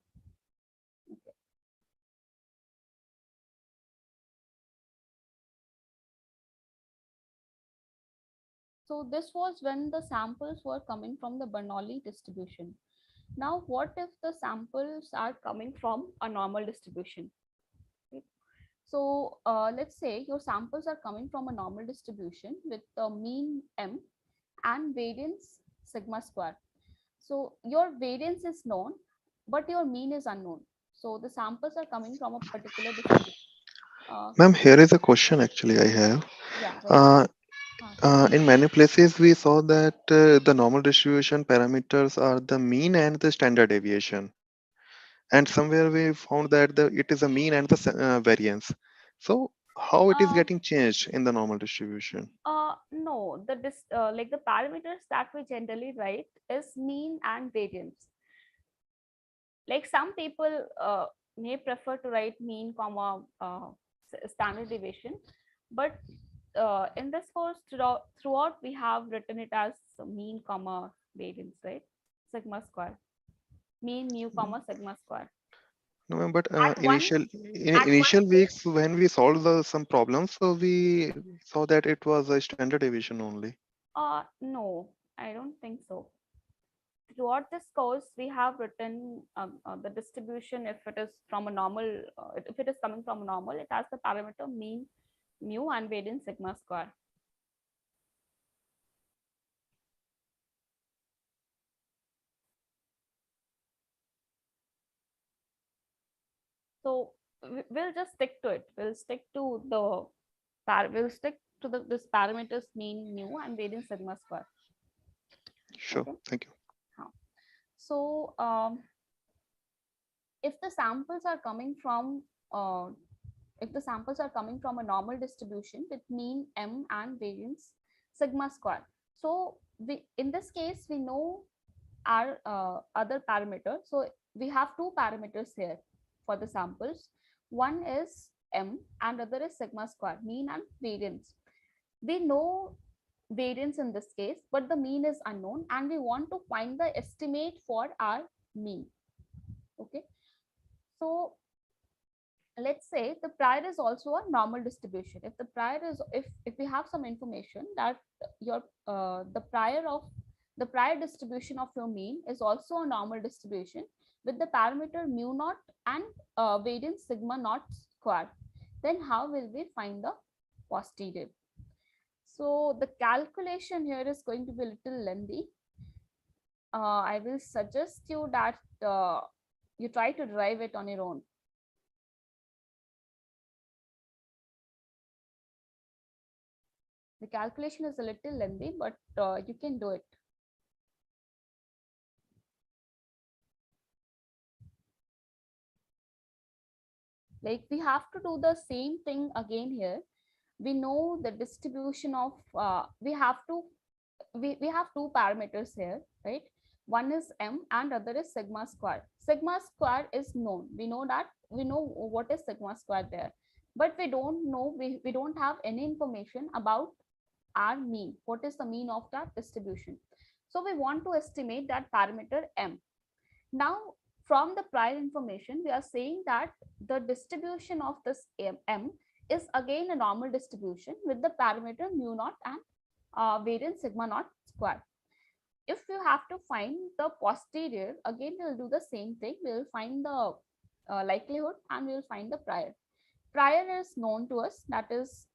So this was when the samples were coming from the Bernoulli distribution. Now, what if the samples are coming from a normal distribution? Okay. So let's say your samples are coming from a normal distribution with the mean M and variance sigma square. So your variance is known, but your mean is unknown. So the samples are coming from a particular distribution. Ma'am, here is a question actually I have. Yeah. In many places, we saw that the normal distribution parameters are the mean and the standard deviation. And somewhere we found that it is a mean and the variance. So how it is getting changed in the normal distribution? No, like the parameters that we generally write is mean and variance. Like some people may prefer to write mean comma standard deviation, but in this course throughout we have written it as mean comma variance, right? Sigma square, mean mu comma sigma square. No, ma'am, but At one, in at initial one, weeks when we solved some problems, so we saw that it was a standard deviation only. no, I don't think so. Throughout this course, we have written the distribution. If it is from a normal, if it is coming from a normal, it has the parameter mean, mu, and variance sigma square. So we'll just stick to it. We'll stick to the this parameters mean, mu, and variance sigma square. Sure, Okay. thank you. So if the samples are coming from a normal distribution with mean m and variance sigma square, so we, in this case, we know our other parameter. So we have two parameters here for the samples. One is m and other is sigma square, mean and variance. We know variance in this case, but the mean is unknown, and we want to find the estimate for our mean. Okay, so let's say the prior is also a normal distribution. If the prior is, if we have some information that your the prior distribution of your mean is also a normal distribution with the parameter mu naught and variance sigma naught square, then how will we find the posterior? So the calculation here is going to be a little lengthy. I will suggest you that you try to derive it on your own. The calculation is a little lengthy, but you can do it. Like, we have to do the same thing again here. We know the distribution of, we have two parameters here, right? One is m and other is sigma square. Sigma square is known. We know what is sigma square there, but we don't know, we don't have any information about our mean. What is the mean of that distribution? So we want to estimate that parameter m. Now, from the prior information, we are saying that the distribution of this m is again a normal distribution with the parameter mu naught and variance sigma naught square. If you have to find the posterior, again we'll do the same thing. We'll find the likelihood and we'll find the prior. Prior is known to us, that is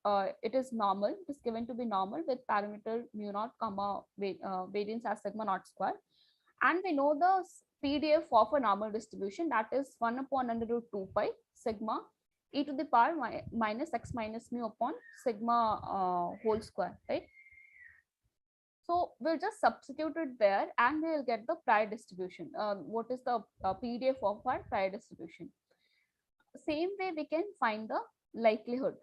it is normal. It is given to be normal with parameter mu naught comma variance as sigma naught square, and we know the PDF of a normal distribution, that is 1 upon under root 2 pi sigma e to the power minus x minus mu upon sigma whole square, right? So we'll just substitute it there and we'll get the prior distribution. What is the PDF of our prior distribution? Same way we can find the likelihood,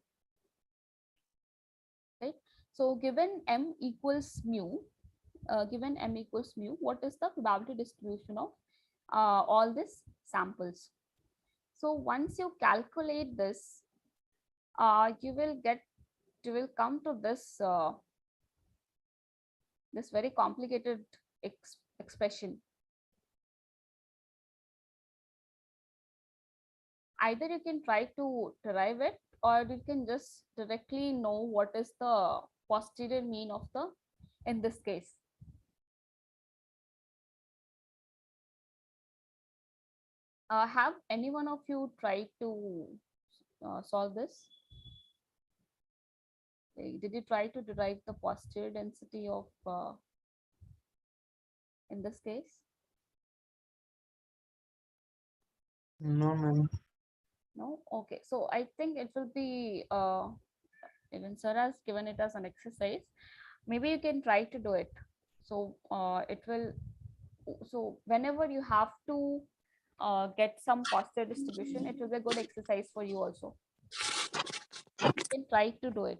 right? So given m equals mu, what is the probability distribution of all these samples? So once you calculate this, you will come to this this very complicated expression. Either you can try to derive it, or you can just directly know what is the posterior mean of the, in this case. Have any one of you tried to solve this? Did you try to derive the posterior density of in this case? No, ma'am. No? Okay. So I think it will be, even sir has given it as an exercise. Maybe you can try to do it. So it will, so whenever you have to get some posterior distribution, it will be a good exercise for you also. You can try to do it.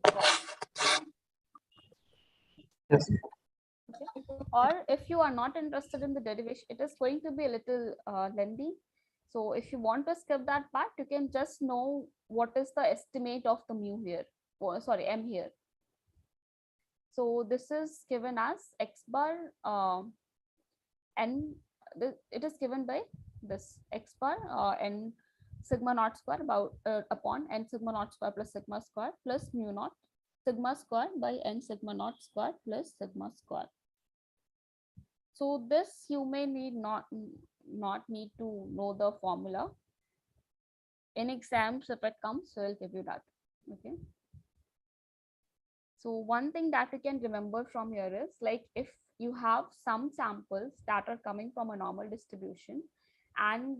Yes. Okay. Or if you are not interested in the derivation, it is going to be a little lengthy. So if you want to skip that part, you can just know what is the estimate of the mu here, or sorry, m here. So this is given as x bar n. It is given by this x bar n sigma naught square upon n sigma naught square plus sigma square plus mu naught sigma square by n sigma naught square plus sigma square. So this you may not need to know the formula. In exams, if it comes, so I'll give you that. Okay. So one thing that we can remember from here is, like, if you have some samples that are coming from a normal distribution and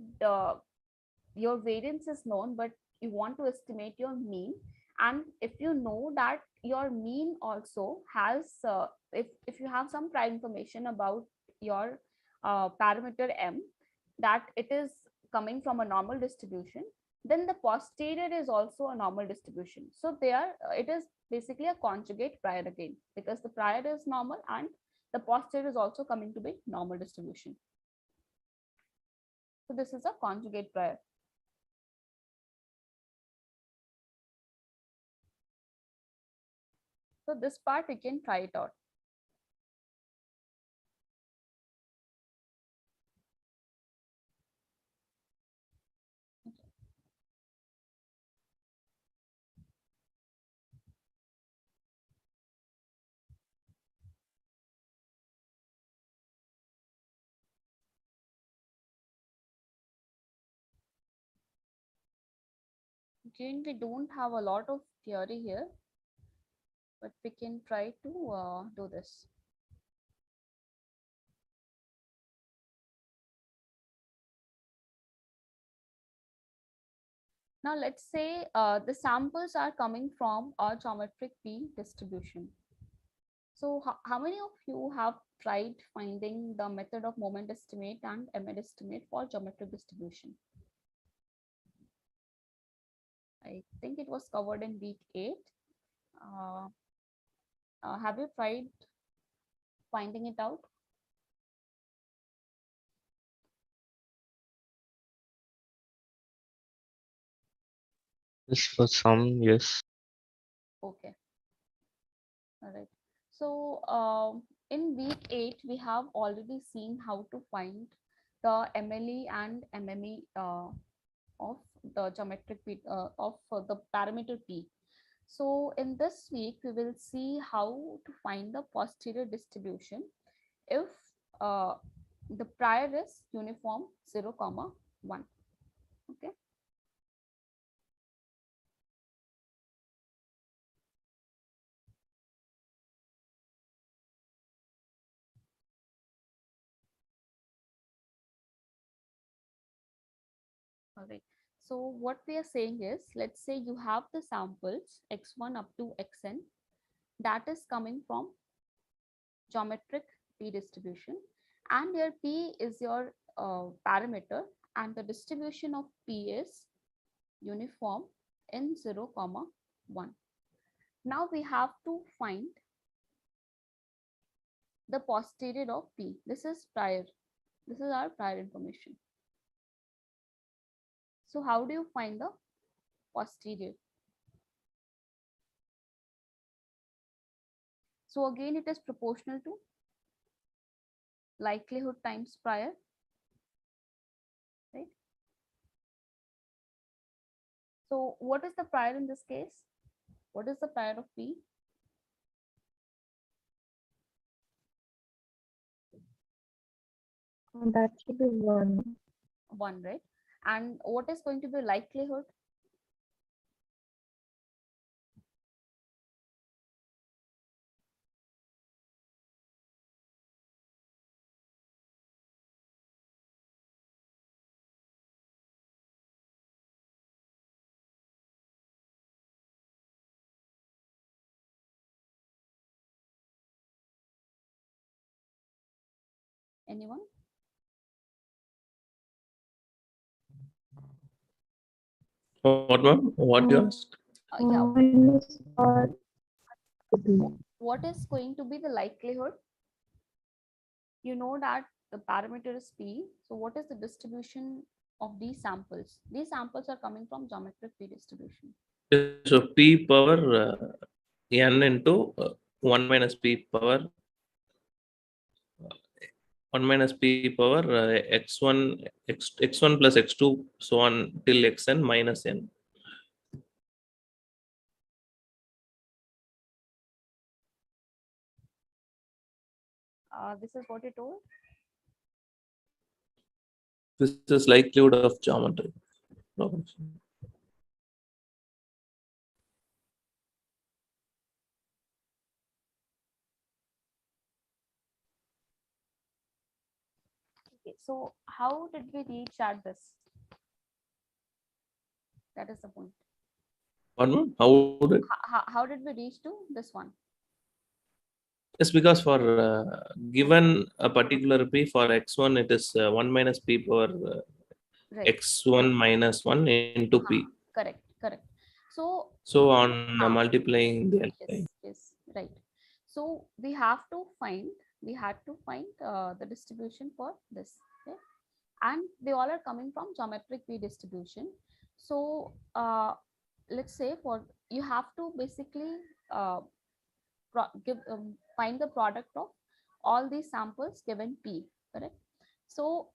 your variance is known, but you want to estimate your mean, and if you know that your mean also has if you have some prior information about your parameter m, that it is coming from a normal distribution, then the posterior is also a normal distribution. So there it is basically a conjugate prior again, because the prior is normal and the posterior is also coming to be normal distribution. So this is a conjugate prior. So this part we can try it out. Again, we don't have a lot of theory here, but we can try to do this. Now let's say the samples are coming from a geometric P distribution. So how many of you have tried finding the method of moment estimate and ML estimate for geometric distribution? I think it was covered in week 8. Have you tried finding it out? Yes, for some, yes. Okay. All right. So in week 8, we have already seen how to find the MLE and MME of the geometric P, of the parameter P. So in this week, we will see how to find the posterior distribution if the prior is uniform 0, 1. Okay. All right. So what we are saying is, let's say you have the samples x1 up to xn that is coming from geometric P distribution, and your P is your parameter, and the distribution of P is uniform in 0, 1. Now we have to find the posterior of P. This is prior. This is our prior information. So how do you find the posterior? So again, it is proportional to likelihood times prior, right? So what is the prior in this case? What is the prior of P? That should be 1. 1, right? And what is going to be likelihood? Anyone? What, ma'am? What you asked? Yeah. Minus or What is going to be the likelihood? You know that the parameter is P. So what is the distribution of these samples? These samples are coming from geometric P distribution. So P power n into 1 minus P power 1 minus p power x1 x1 plus x2 so on till xn minus n. This is what you told. This is likelihood of geometry progression. Okay, so how did we reach at this? That is the point. Pardon? How did? How did we reach to this one? Yes, because for given a particular p for x1, it is 1 minus p power Right. x1 minus 1 into p. Correct, correct. So on multiplying the yes, right. So we had to find the distribution for this, okay? And they all are coming from geometric p distribution. So let's say for you have to basically find the product of all these samples given p, correct? So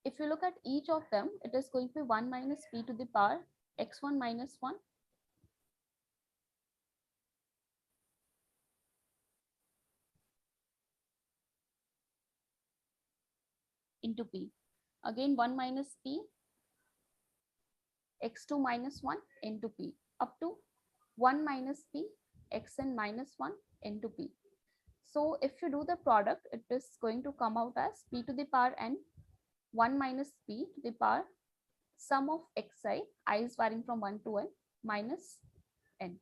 if you look at each of them, it is going to be 1 minus p to the power x1 minus 1 into p. Again 1 minus p x2 minus 1 into p up to 1 minus p xn minus 1 into p. So if you do the product, it is going to come out as p to the power n 1 minus p to the power sum of xi, I is varying from 1 to n, minus n.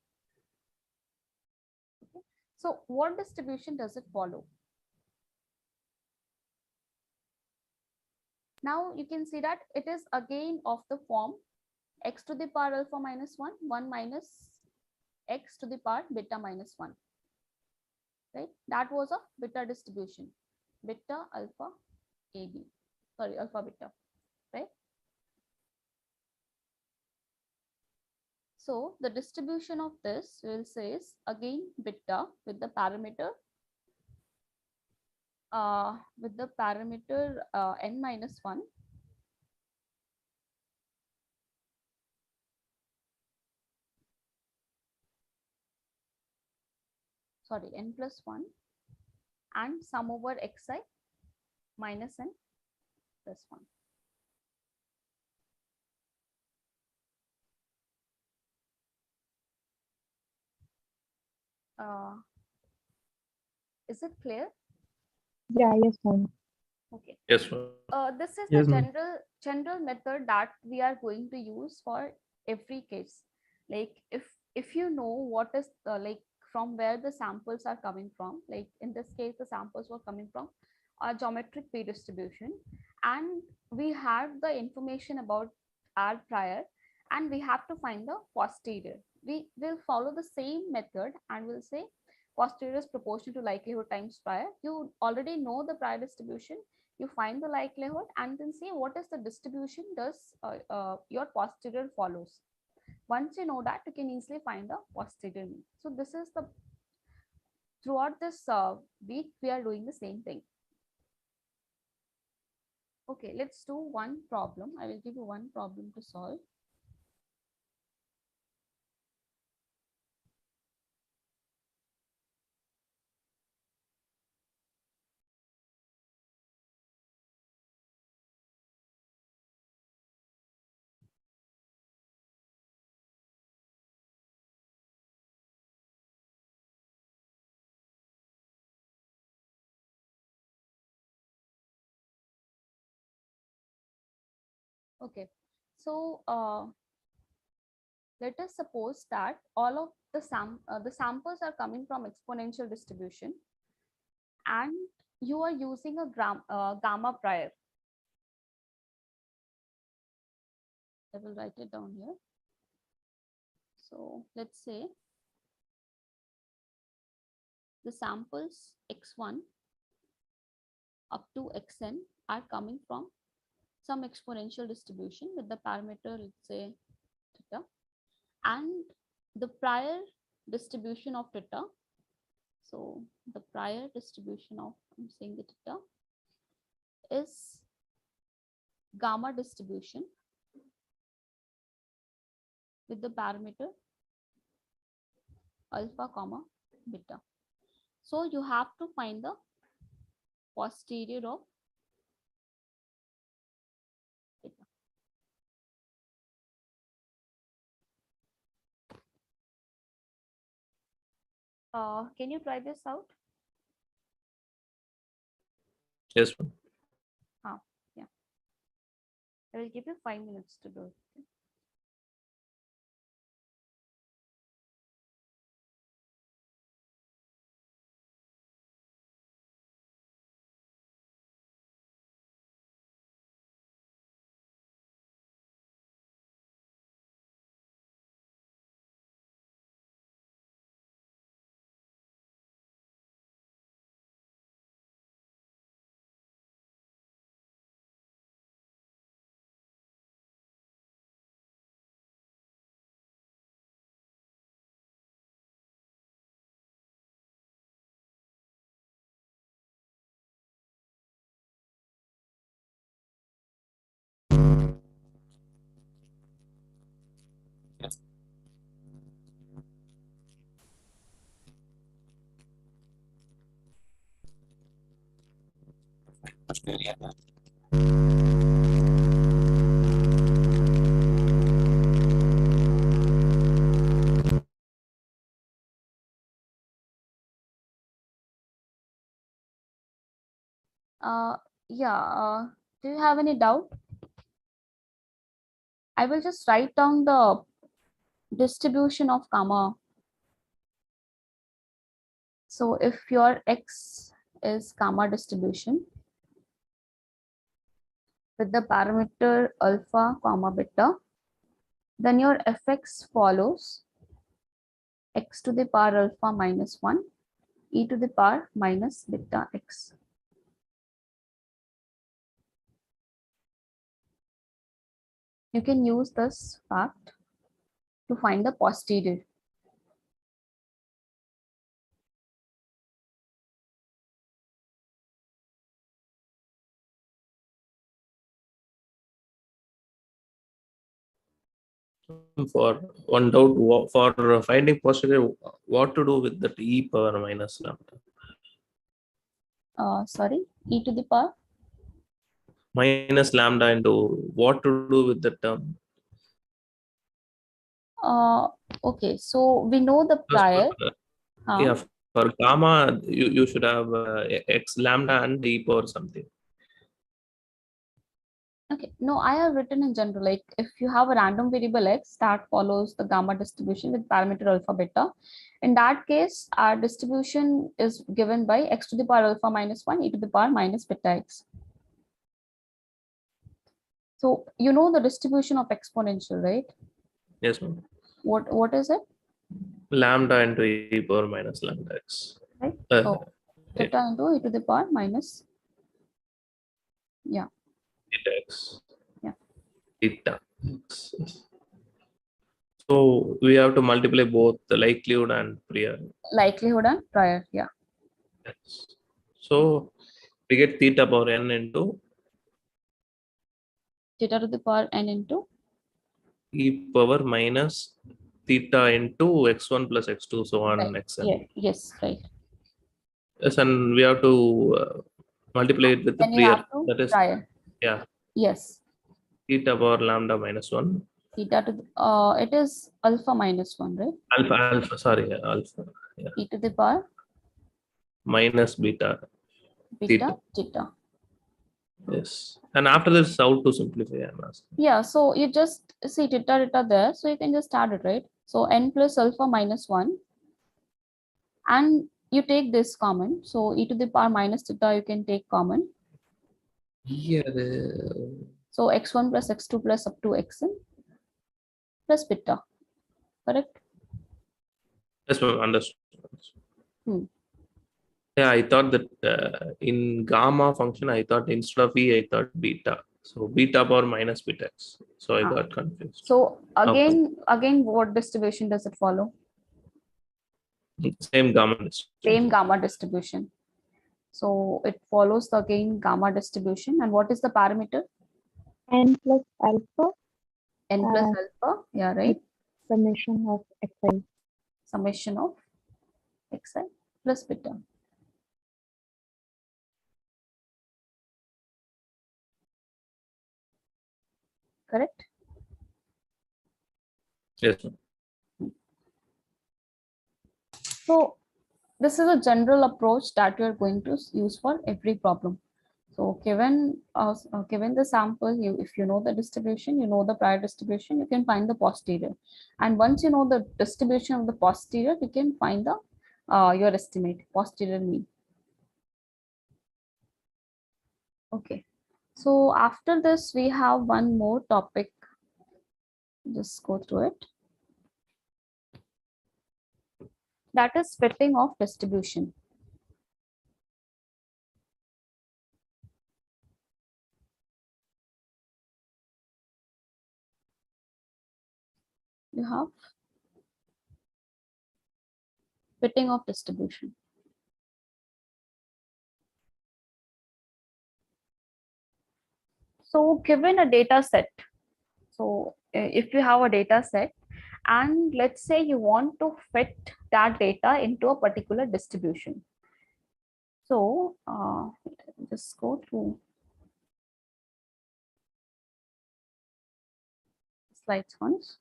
Okay. So what distribution does it follow? Now you can see that it is again of the form x to the power alpha minus 1, 1 minus x to the power beta minus 1. Right? That was a beta distribution. Beta alpha AB. Sorry, alpha beta. Right? So the distribution of this will say is again beta with the parameter n minus 1 sorry n plus 1 and sum over xi minus n plus 1. Is it clear? Yeah, yes, ma'am. Okay. Yes. This is Yes, the ma'am. general method that we are going to use for every case. Like if you know what is like from where the samples are coming from, like in this case the samples were coming from a geometric p distribution, and we have the information about our prior, and we have to find the posterior. We will follow the same method and we'll say posterior is proportional to likelihood times prior. You already know the prior distribution. You find the likelihood and then see what is the distribution does your posterior follows. Once you know that, you can easily find the posterior mean. So this is the throughout this week we are doing the same thing. Okay, let's do one problem. I will give you one problem to solve. Okay, so let us suppose that all of the samples are coming from exponential distribution, and you are using a gamma prior. I will write it down here. So let's say the samples x1 up to xn are coming from some exponential distribution with the parameter, let's say theta, and the prior distribution of theta So the prior distribution of, I'm saying the theta, is gamma distribution with the parameter alpha comma beta. So you have to find the posterior of beta. Can you try this out? Yes. Yeah. I will give you 5 minutes to do it. Okay? Yeah, do you have any doubt? I will just write down the distribution of gamma. So if your x is gamma distribution with the parameter alpha comma beta, then your fx follows x to the power alpha minus 1 e to the power minus beta x. You can use this fact to find the posterior. For one doubt, for finding posterior, what to do with that e power minus lambda? Sorry, e to the power Minus lambda into what to do with the term? Okay, so we know the prior. Yeah, for gamma, you should have x lambda and e power something. Okay, no, I have written in general, like if you have a random variable x that follows the gamma distribution with parameter alpha beta, in that case, our distribution is given by x to the power alpha minus 1 e to the power minus beta x. So you know the distribution of exponential, right? Yes, ma'am. What is it? Lambda into e power minus lambda x. Right. So theta into e to the power minus, yeah. Theta x. Yeah. Theta x. So we have to multiply both the likelihood and prior. Likelihood and prior, yeah. Yes. So we get theta power n into Theta to the power n into e power minus theta into x1 plus x2 so on right. xn. Yeah, yes, right. Yes, and we have to multiply it with the Then you prior. have to That is, prior. yeah, Yes. theta power lambda minus 1. Theta to the, it is alpha minus 1, right? Alpha, sorry, alpha. Yeah. E to the power Minus beta. beta theta. Yes. And after this, how to simplify? I'm asking. Yeah, so you just see theta there, so you can just add it, right? So n plus alpha minus 1, and you take this common. So e to the power minus theta, you can take common. Yeah. So x1 plus x2 plus up to xn plus beta, correct? Yes, ma'am, understood. Hmm. Yeah, I thought that in gamma function, I thought instead of e, I thought beta. So beta power minus beta x. So I got confused. So again, what distribution does it follow? Same gamma distribution. Same gamma distribution. So it follows the again gamma distribution. And what is the parameter? N plus alpha. N plus Uh, alpha. Yeah, right. Summation of xi. Summation of xi plus beta. Correct? Yes. So this is a general approach that you're going to use for every problem. So given the sample, if you know the distribution, you know the prior distribution, you can find the posterior. And once you know the distribution of the posterior, you can find the your estimate, posterior mean. Okay. So after this, we have one more topic. Just go through it. That is fitting of distribution. You have fitting of distribution. So given a data set, so if you have a data set and let's say you want to fit that data into a particular distribution. So just go through slides once.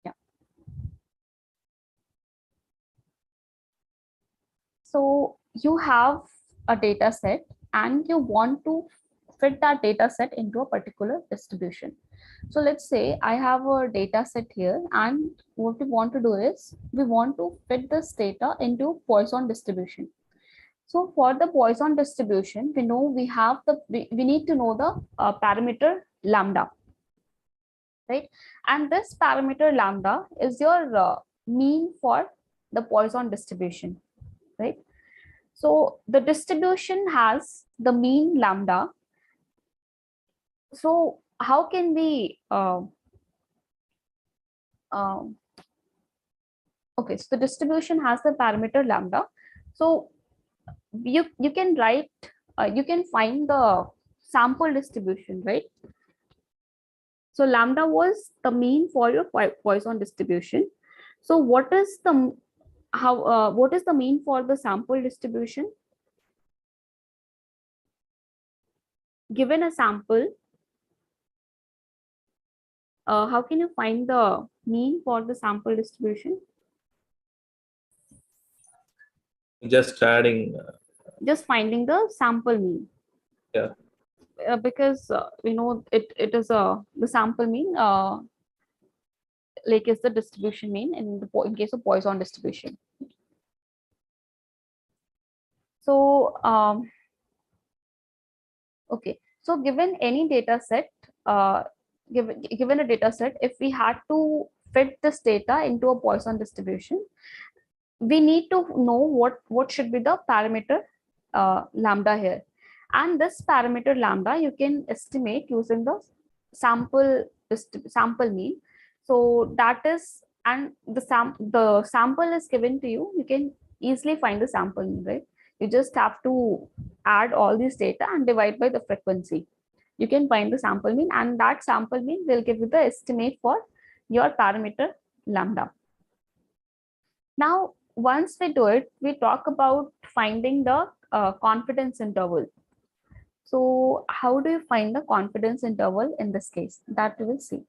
Yeah. So you have a data set and you want to fit that data set into a particular distribution. So let's say I have a data set here and what we want to do is we want to fit this data into Poisson distribution. So for the Poisson distribution, we know we have we need to know the parameter lambda, right? And this parameter lambda is your mean for the Poisson distribution, right? So the distribution has the mean lambda. So how can we okay, so the distribution has the parameter lambda. So you can write you can find the sample distribution, right? So lambda was the mean for your Poisson distribution. So what is the what is the mean for the sample distribution? Given a sample, how can you find the mean for the sample distribution? Just adding. Just finding the sample mean. Yeah. Because we know it is the sample mean like is the distribution mean in case of Poisson distribution. So okay, so given any data set, given a data set, if we had to fit this data into a Poisson distribution, we need to know what should be the parameter lambda here. And this parameter lambda you can estimate using the sample mean. So that is, and the sample is given to you, you can easily find the sample mean, right? You just have to add all these data and divide by the frequency. You can find the sample mean, and that sample mean will give you the estimate for your parameter lambda. Now, once we do it, we talk about finding the confidence interval. So how do you find the confidence interval in this case? That we will see.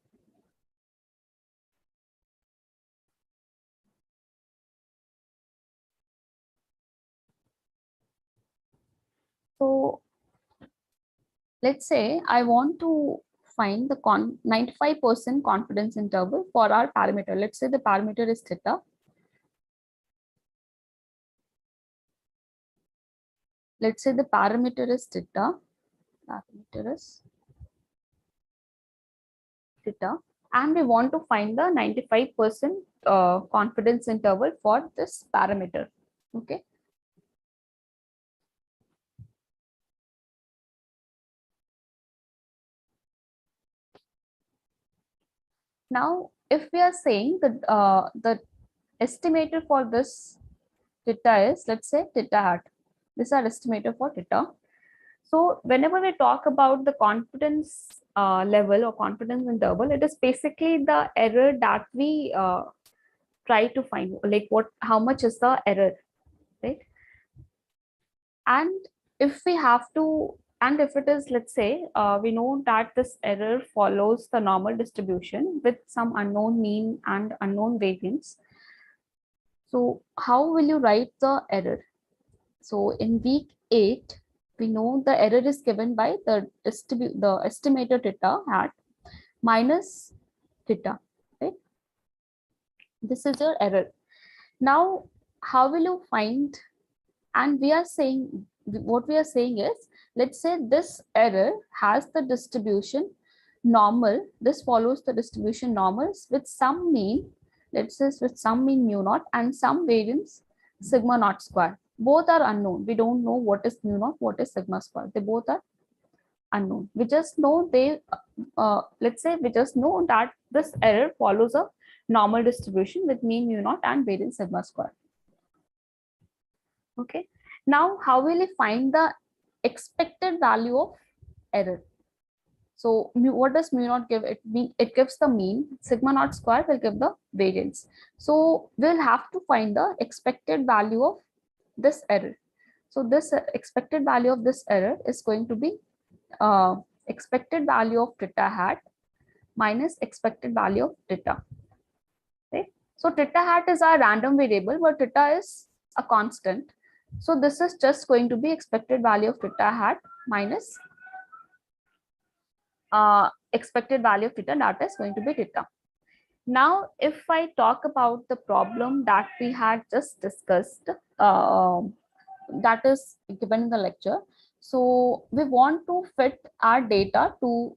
So let's say I want to find the 95% confidence interval for our parameter. Let's say the parameter is theta. Let's say the parameter is theta. Parameter is theta. And we want to find the 95% confidence interval for this parameter. Okay. Now, if we are saying that the estimator for this theta is, let's say, theta hat. This is our estimator for theta. So whenever we talk about the confidence level or confidence interval, it is basically the error that we try to find, like how much is the error, right? And if we have to, and if it is, let's say, we know that this error follows the normal distribution with some unknown mean and unknown variance. So how will you write the error? So in week 8, we know the error is given by the estimator theta hat minus theta, right? This is your error. Now, how will you find? And we are saying, what we are saying is, let's say this error has the distribution normal. This follows the distribution normals with some mean, let's say with some mean mu naught and some variance sigma naught square. Both are unknown. We don't know what is mu naught, what is sigma square. They both are unknown. We just know let's say we just know that this error follows a normal distribution with mean mu naught and variance sigma square. Okay. Now, how will we find the expected value of error? So what does mu naught give? It gives the mean. Sigma naught square will give the variance. So we'll have to find the expected value of this error. So this expected value of this error is going to be expected value of theta hat minus expected value of theta. Right? So theta hat is our random variable, but theta is a constant. So this is just going to be expected value of theta hat minus expected value of theta, that is going to be theta. Now, if I talk about the problem that we had just discussed, that is given in the lecture. So we want to fit our data to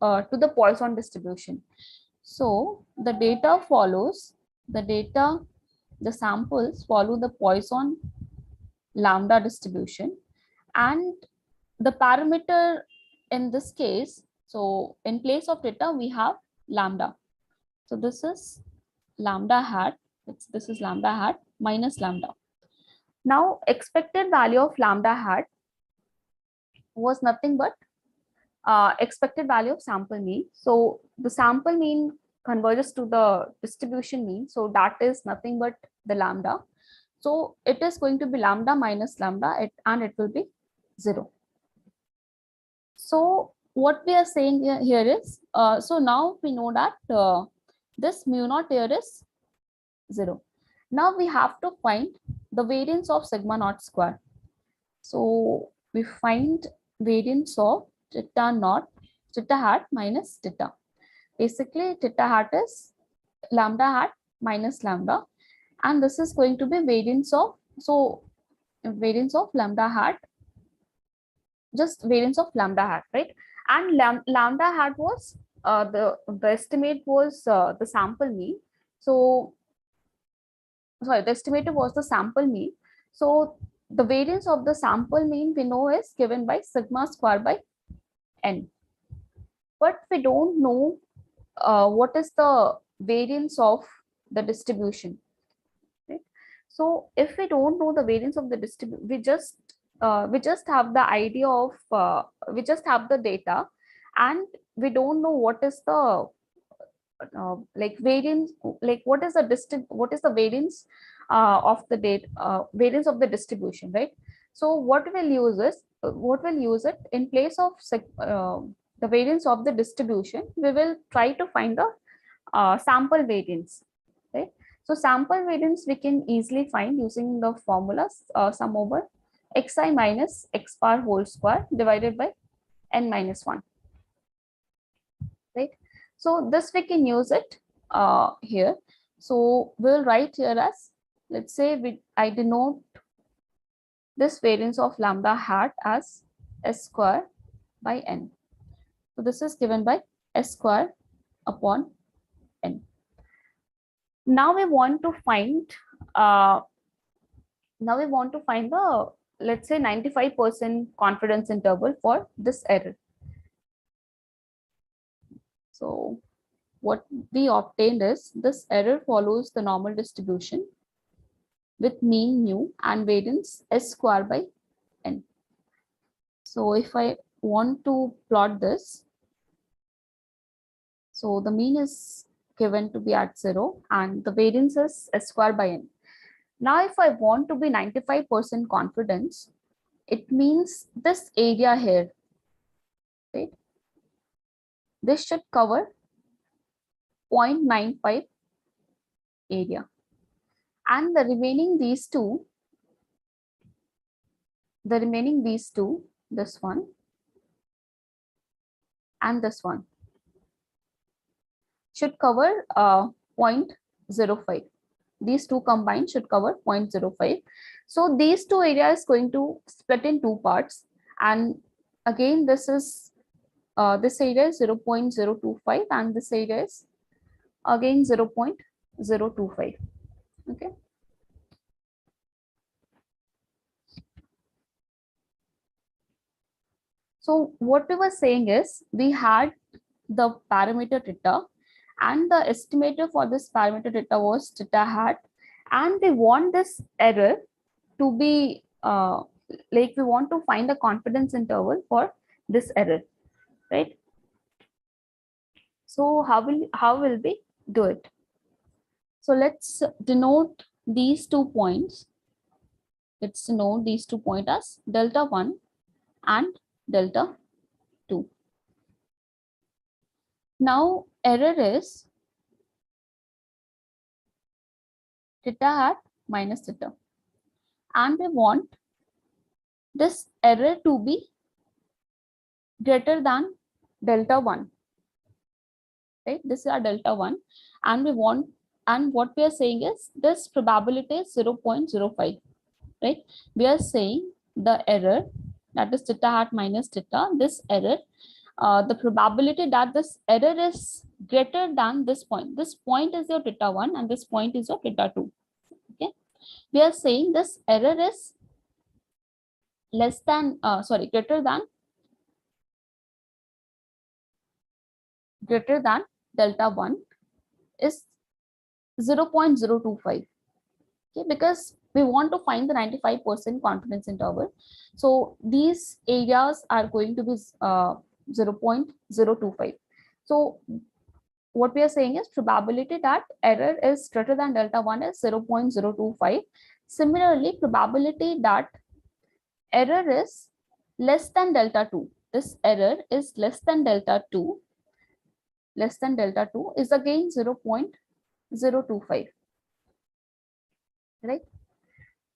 the Poisson distribution. So the data follows, the samples follow the Poisson lambda distribution, and the parameter in this case, so in place of theta, we have lambda. So this is lambda hat, this is lambda hat minus lambda. Now, expected value of lambda hat was nothing but expected value of sample mean. So the sample mean converges to the distribution mean. So that is nothing but the lambda. So it is going to be lambda minus lambda, and it will be 0. So what we are saying here is, so now we know that this mu naught here is 0. Now we have to find the variance of sigma naught square. So we find variance of theta hat minus theta. Basically, theta hat is lambda hat minus lambda, and this is going to be variance of, so variance of lambda hat, just variance of lambda hat, right? And lambda hat was the estimate was the sample mean. So sorry, the estimator was the sample mean. So the variance of the sample mean we know is given by sigma square by n, but we don't know what is the variance of the distribution, right? So if we don't know the variance of the distribution, we just have the idea of we just have the data, and we don't know what is the like variance, like what is the variance of the data, variance of the distribution, right? So what we'll use is it in place of the variance of the distribution, we will try to find the sample variance, right? So sample variance we can easily find using the formulas sum over xi minus x bar whole square divided by n minus 1, right? So this we can use it here. So we'll write here as, let's say I denote this variance of lambda hat as s square by n. So this is given by s square upon n. Now we want to find Now we want to find the, let's say, 95% confidence interval for this error. So what we obtained is this error follows the normal distribution with mean mu and variance s square by n. So if I want to plot this, so the mean is given to be at 0 and the variance is s square by n. Now if I want to be 95% confidence, it means this area here, right? This should cover 0.95 area, and the remaining these two, this one and this one, should cover 0.05. These two combined should cover 0.05. So these two areas is going to split in two parts, and again this is this area is 0.025 and this area is again 0.025. Okay. So what we were saying is we had the parameter theta, and the estimator for this parameter theta was theta hat, and we want this error to be like we want to find the confidence interval for this error, right? So how will we do it? So let's denote these 2 points. Let's denote these 2 points as delta 1 and delta 2. Now error is theta hat minus theta, and we want this error to be greater than delta 1, right? This is our delta 1, and we want, and what we are saying is this probability is 0.05, right? We are saying the error, that is theta hat minus theta, this error, the probability that this error is greater than this point. This point is your theta 1 and this point is your theta 2. Okay, we are saying this error is less than greater than delta 1 is 0.025. Okay, because we want to find the 95% confidence interval. So these areas are going to be 0.025. So what we are saying is probability that error is greater than delta 1 is 0.025. Similarly, probability that error is less than delta 2, this error is less than delta 2, is again 0.025, right?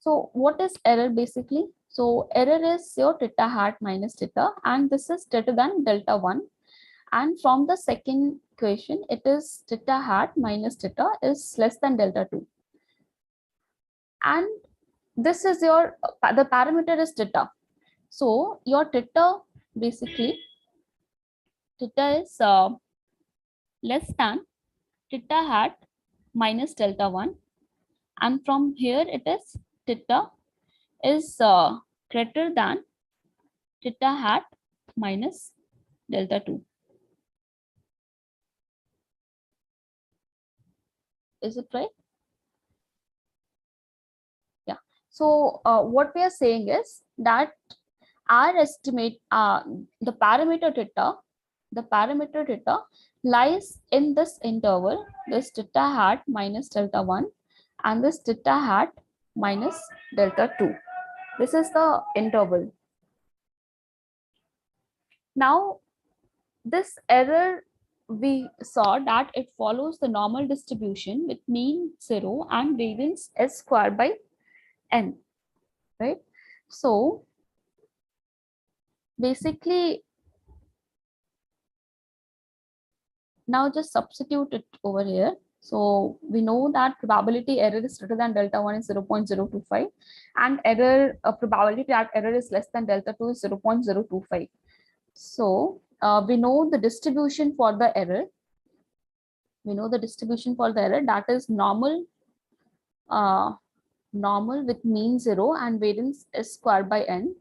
So what is error basically? So error is your theta hat minus theta, and this is greater than delta 1. And from the second equation, it is theta hat minus theta is less than delta 2. And this is your, the parameter is theta. So your theta, basically, theta is less than theta hat minus delta 1. And from here it is theta is greater than theta hat minus delta 2. Is it right? Yeah. So what we are saying is that our estimate, the parameter theta lies in this interval, this theta hat minus delta 1 and this theta hat minus delta 2. This is the interval. Now this error, we saw that it follows the normal distribution with mean 0 and variance s square by n, right? So basically, now just substitute it over here. So we know that probability error is greater than delta 1 is 0.025, and error probability that error is less than delta 2 is 0.025. So we know the distribution for the error. That is normal normal with mean 0 and variance s squared by n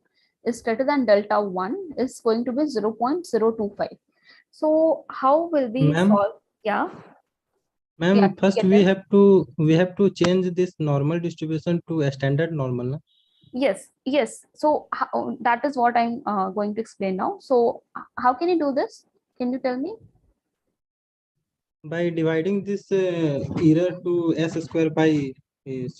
is greater than delta 1 is going to be 0.025. So how will we Ma'am? solve? Yeah. Ma'am, Yeah, first get we it? have to change this normal distribution to a standard normal. Na? Yes. So that is what I'm going to explain now. So how can you do this? Can you tell me? By dividing this error to s square by s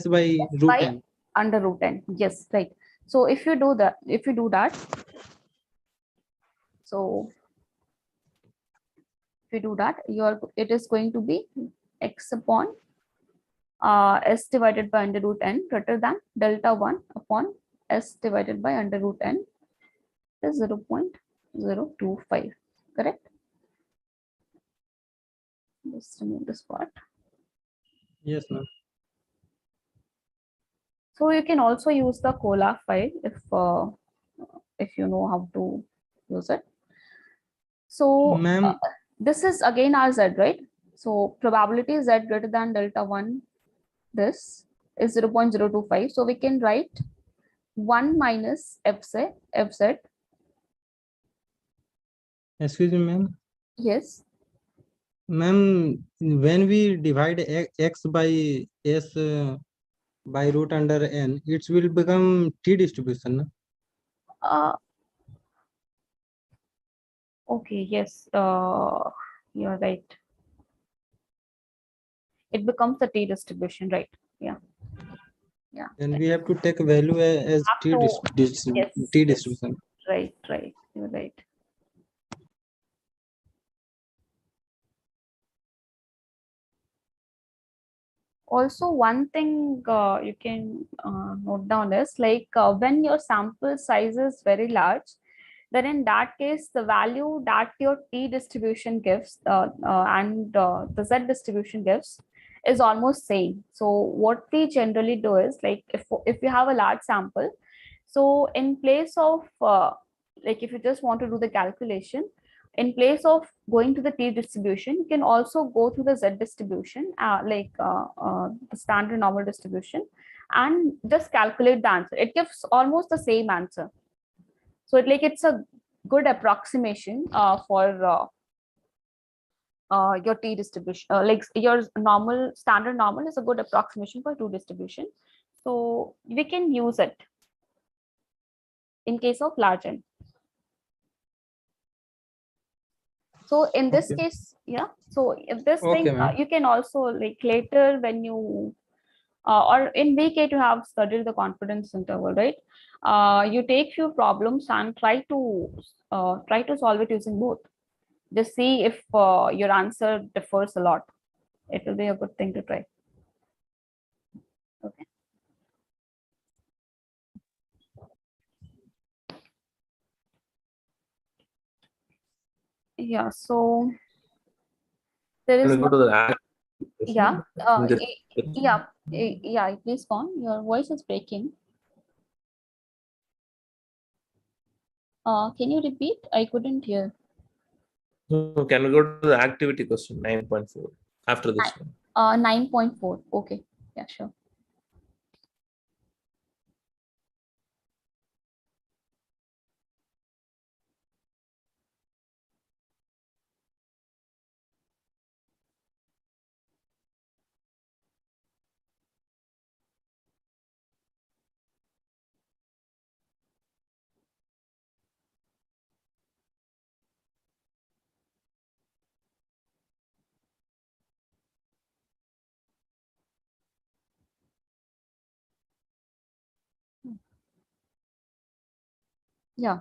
by root By n. under root n. Yes, right. So if you do that, so if you do that, it is going to be x upon s divided by under root n greater than delta 1 upon s divided by under root n is 0.025. Correct? Just remove this part. Yes, ma'am. So you can also use the Colab file if you know how to use it. So Ma'am, this is again our z, right? So probability z greater than delta 1, this is 0.025. So we can write 1 minus fz. excuse me, ma'am. Yes. Ma'am, when we divide x by s by root under n, it will become t distribution. Na? Okay, yes, you're right. It becomes a t distribution, right? Yeah. And we have to take value as Have t to, yes, t yes, distribution. right, you're right. Also, one thing you can note down is like when your sample size is very large, then in that case, the value that your t distribution gives and the z distribution gives is almost same. So what we generally do is like if you have a large sample, so in place of like if you just want to do the calculation, in place of going to the t distribution, you can also go to the z distribution, the standard normal distribution, and just calculate the answer. It gives almost the same answer. So it's a good approximation for your t distribution. Like your standard normal is a good approximation for two distribution. So we can use it in case of large n. So in this case, yeah. So if this Okay, thing, ma'am. you can also like later when you or in week 8 you have studied the confidence interval, right? You take few problems and try to solve it using both. Just see if your answer differs a lot. It will be a good thing to try. Okay. Yeah. So there is Can we go to the act? yeah. This- Yeah. Please go on. Your voice is breaking. Can you repeat? I couldn't hear. So can we go to the activity question 9.4 after this one? 9.4. Okay. Yeah, sure. Yeah.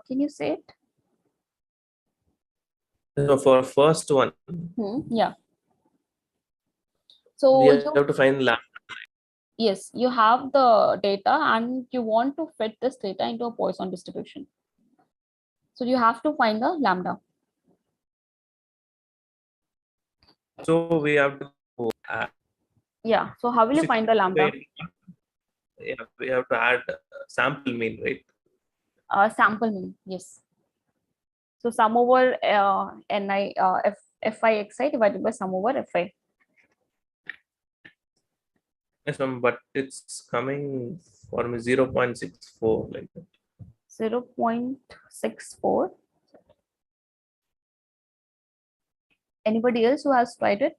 Can you say it? So for first one, Yeah. we So have to find lambda. yes, you have the data and you want to fit this data into a Poisson distribution. So you have to find the lambda. So we have to add. Yeah. So how will you find the lambda? Yeah, we have to add sample mean, right? Sample mean. Yes. So sum over ni fi xi divided by sum over fi. Yes, ma'am, but it's coming for me 0.64 like that. 0.64. Anybody else who has tried it?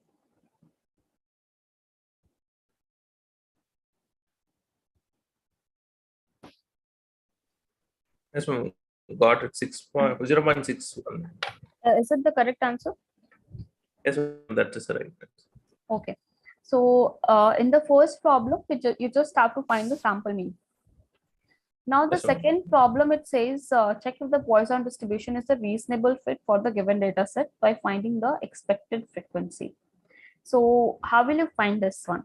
Yes, ma'am, got it 0.61. Is it the correct answer? Yes, ma'am, that is right. Okay. So in the first problem, you just have to find the sample mean. Now the Yes, ma'am. second problem, it says check if the Poisson distribution is a reasonable fit for the given data set by finding the expected frequency. So how will you find this one?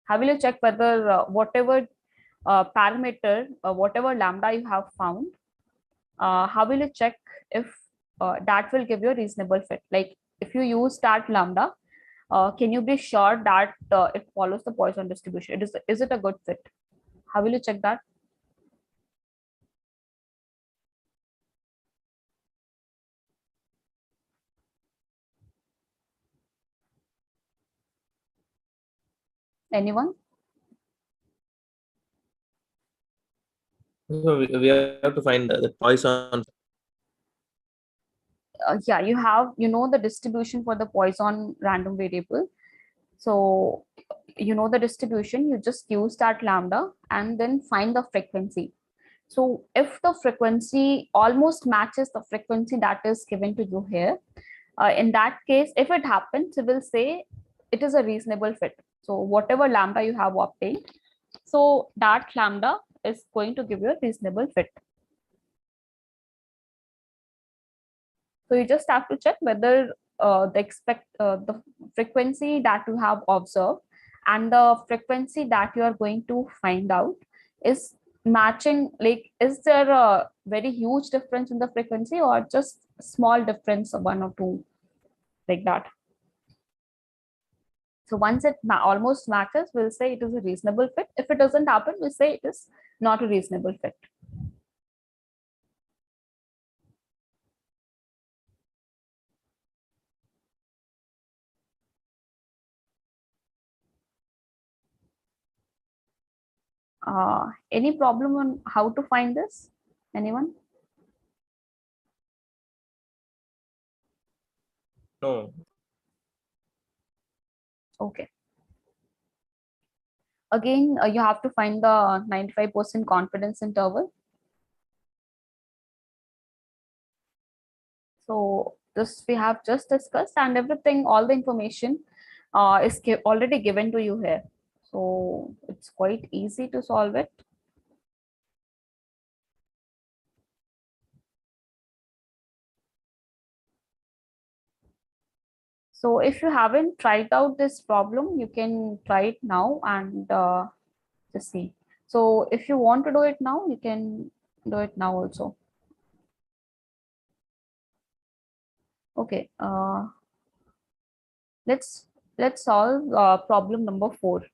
How will you check whether whatever parameter, whatever lambda you have found, how will you check if that will give you a reasonable fit? Like if you use that lambda, can you be sure that it follows the Poisson distribution? Is it a good fit? How will you check that? Anyone? So we have to find the Poisson. Yeah, you know the distribution for the Poisson random variable. So you know the distribution, you just use that lambda and then find the frequency. So if the frequency almost matches the frequency that is given to you here, in that case, if it happens, we will say it is a reasonable fit. So whatever lambda you have obtained, so that lambda is going to give you a reasonable fit. So you just have to check whether the frequency that you have observed and the frequency that you are going to find out is matching. Like, is there a very huge difference in the frequency or just small difference of 1 or 2, like that? So once it almost matches, we'll say it is a reasonable fit. If it doesn't happen, we'll say it is not a reasonable fit. Any problem on how to find this? Anyone? No. Okay. Again, you have to find the 95% confidence interval. So this we have just discussed, and everything, all the information is already given to you here. So it's quite easy to solve it. So if you haven't tried out this problem, you can try it now and just see. So if you want to do it now, you can do it now also. Okay. Let's solve problem number 4.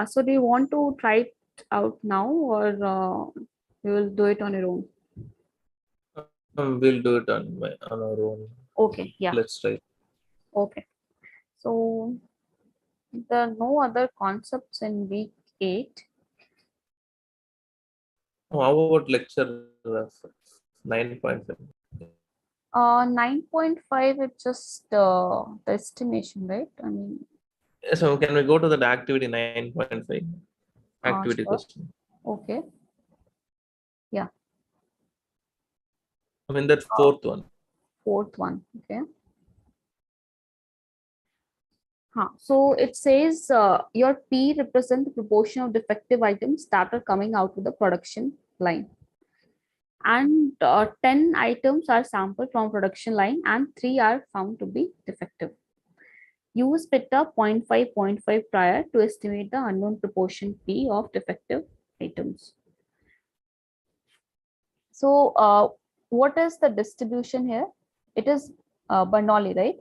So do you want to try it out now, or you will do it on your own? We'll do it on our own. Okay, yeah. Let's try. Okay. So there are no other concepts in week 8. How about lecture 9.5? 9.5, it's just the estimation, right? I mean, So can we go to that activity 9.5? Activity sure. question. Okay. Yeah. I mean that fourth one. Fourth one. Okay. So it says your P represents the proportion of defective items that are coming out to the production line. And 10 items are sampled from production line and 3 are found to be defective. Use beta 0.5, 0.5 prior to estimate the unknown proportion P of defective items. So what is the distribution here? It is Bernoulli, right?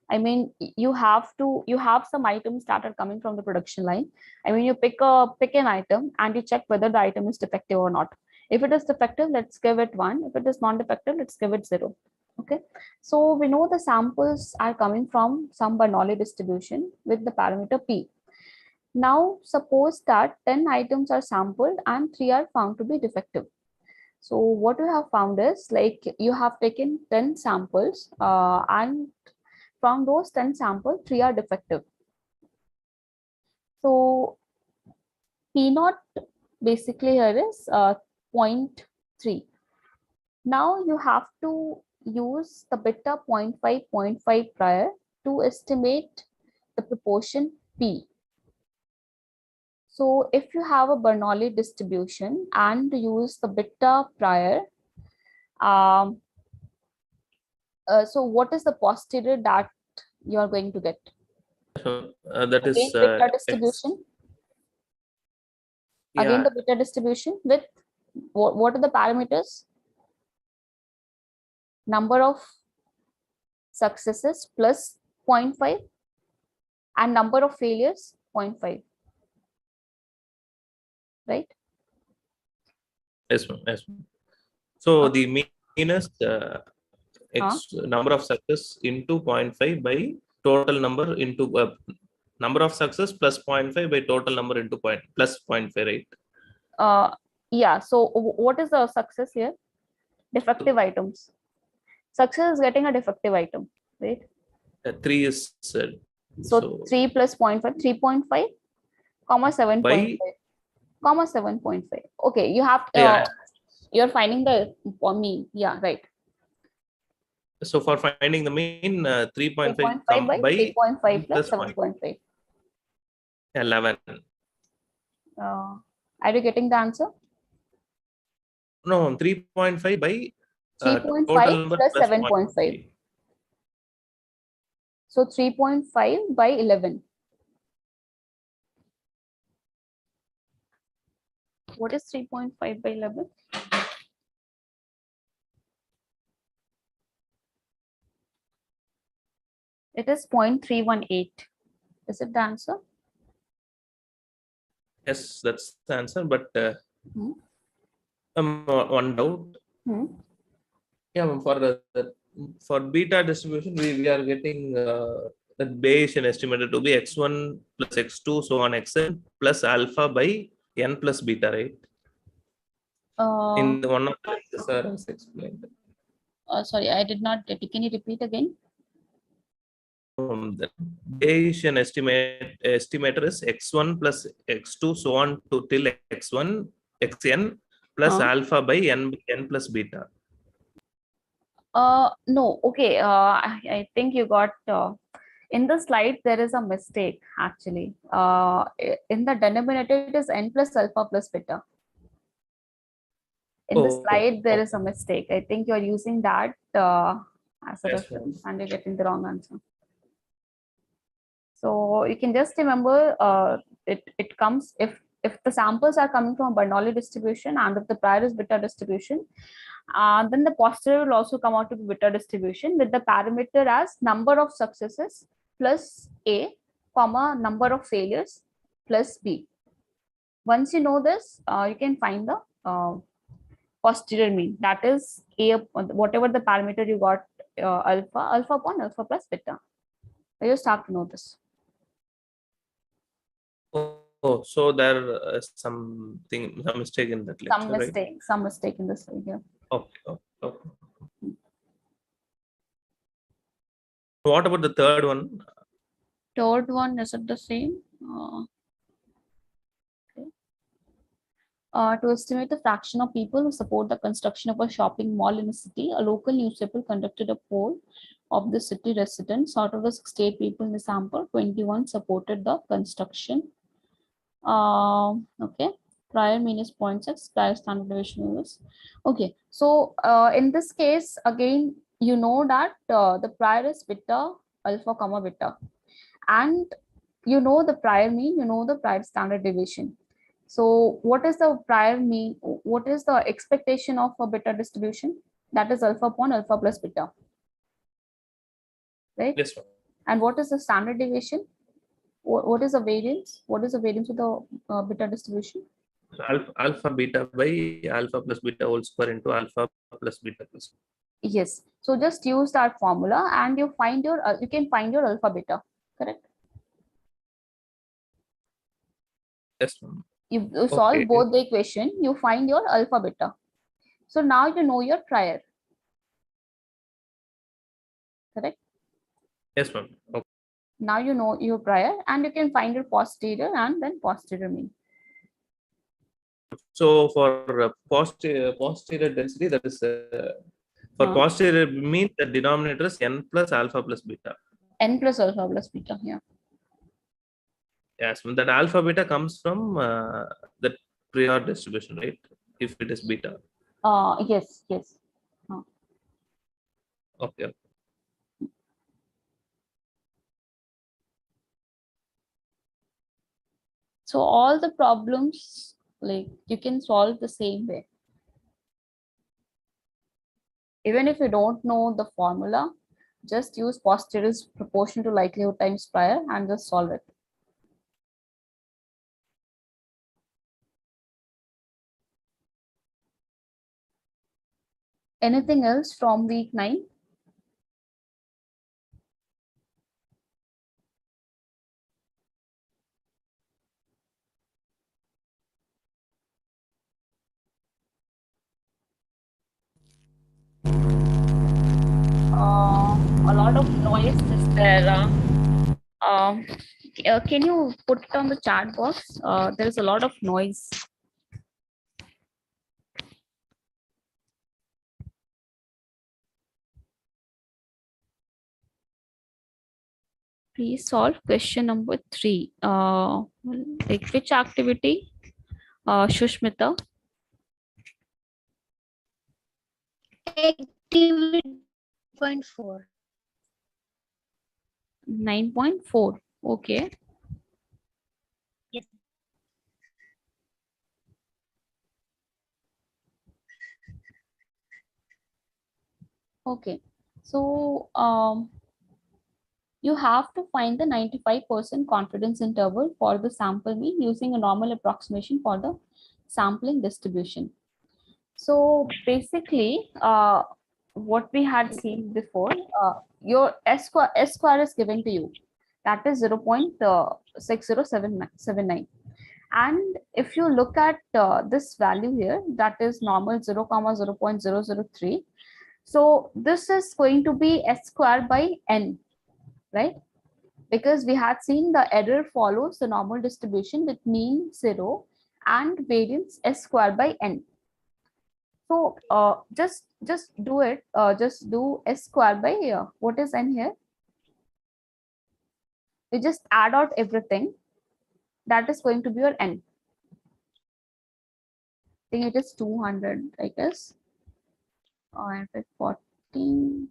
I mean, you have some items that are coming from the production line. I mean, you pick an item and you check whether the item is defective or not. If it is defective, let's give it 1. If it is non-defective, let's give it 0. Okay. So we know the samples are coming from some Bernoulli distribution with the parameter P. Now, suppose that 10 items are sampled and 3 are found to be defective. So what you have found is, like, you have taken 10 samples and from those 10 samples, 3 are defective. So P naught basically here is 0.3. Now you have to use the beta 0.5, 0.5 prior to estimate the proportion P. So if you have a Bernoulli distribution and use the beta prior, so what is the posterior that you are going to get? That is Again, beta X. distribution. Yeah. Again, the beta distribution with what are the parameters? Number of successes plus 0.5 and number of failures 0.5. Right? Yes, ma'am. Yes, ma'am. So the mean is number of success into 0.5 by total number into number of success plus 0.5 by total number into plus 0.5, right? Yeah. So what is the success here? Defective items. Success is getting a defective item, right? 3 is so 3 plus 0.5, 3.5, comma 7.5, comma 7.5. Okay, you have you're finding the mean. Yeah, right. So for finding the mean, 3.5 by 3.5 plus 7.5. 11. Are you getting the answer? No, 3.5 by 3.5 plus 7.5. So 3.5 by 11. What is 3.5 by 11? It is 0.318. Is it the answer? Yes, that's the answer. But one doubt. Yeah, for beta distribution, we are getting the Bayesian estimated to be x1 plus x2 so on xn plus alpha by n plus beta, right? In one of the sir has explained. Sorry, I did not get it. Can you repeat again? The Bayesian estimator is x1 plus x2 so on to till x1 xn plus alpha by n plus beta. No, okay. I think you got in the slide there is a mistake actually. In the denominator it is n plus alpha plus beta. In the slide there is a mistake. I think you are using that as a reference and you're getting the wrong answer. So you can just remember it comes if the samples are coming from a Bernoulli distribution and if the prior is beta distribution, then the posterior will also come out to be beta distribution with the parameter as number of successes plus A, comma number of failures plus B. Once you know this, you can find the posterior mean. That is A, whatever the parameter you got, alpha upon alpha plus beta. You start to know this. Oh, so there is some mistake in that lecture, right? Some mistake in this slide here. Okay. What about the third one? Third one, is it the same? To estimate the fraction of people who support the construction of a shopping mall in a city, a local newspaper conducted a poll of the city residents. Out of the 68 people in the sample, 21 supported the construction. Okay, prior mean is 0.6, prior standard deviation is. Okay, so in this case, again, you know that the prior is beta, alpha, comma beta. And you know the prior mean, you know the prior standard deviation. So what is the prior mean? What is the expectation of a beta distribution? That is alpha upon alpha plus beta. right? Yes, ma'am. And what is the standard deviation? What is the variance? What is the variance of the beta distribution? Alpha beta by alpha plus beta whole square into alpha plus beta plus. Yes. So just use that formula and you find your you can find your alpha beta, correct? Yes, ma'am. You solve Okay. both the equation, you find your alpha beta. So now you know your prior, correct? Yes, ma'am. Okay. Now you know your prior and you can find your posterior and then posterior mean. So for posterior density, that is for posterior mean the denominator is n plus alpha plus beta. N plus alpha plus beta, yeah. Yes, that alpha beta comes from the prior distribution, right? If it is beta. Yes. Okay. So all the problems like you can solve the same way. Even if you don't know the formula, just use posterior is proportion to likelihood times prior and just solve it. Anything else from week 9? A lot of noise is there. Can you put it on the chat box? There is a lot of noise. Please solve question number 3. Like which activity? Shushmita. Activity 0.4. 9.4. Okay. Yes. Okay. So you have to find the 95% confidence interval for the sample mean using a normal approximation for the sampling distribution. So basically, what we had seen before, your S square is given to you. That is 0.6079. And if you look at this value here, that is normal 0, 0.003. So this is going to be S square by N, right? Because we had seen the error follows the normal distribution with mean 0 and variance S square by N. So just do it. Just do S square by what is N here? You just add out everything. That is going to be your N. I think it is 200, I guess. Or 14.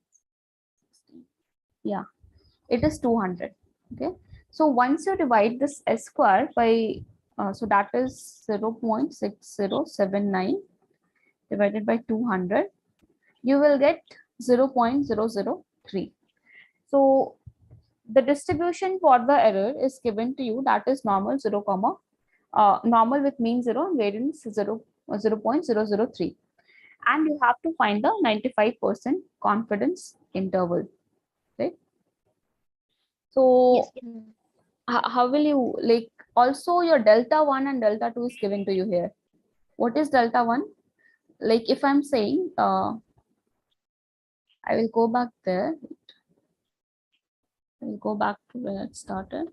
Yeah, it is 200. Okay. So once you divide this S square by, so that is 0.6079 divided by 200, you will get 0.003. So the distribution for the error is given to you, that is normal 0, normal with mean 0 and variance 0.003. And you have to find the 95% confidence interval, right? So how will you, like, also your delta 1 and delta 2 is given to you here. What is delta 1? Like if I'm saying, I will go back there. I will go back to where it started.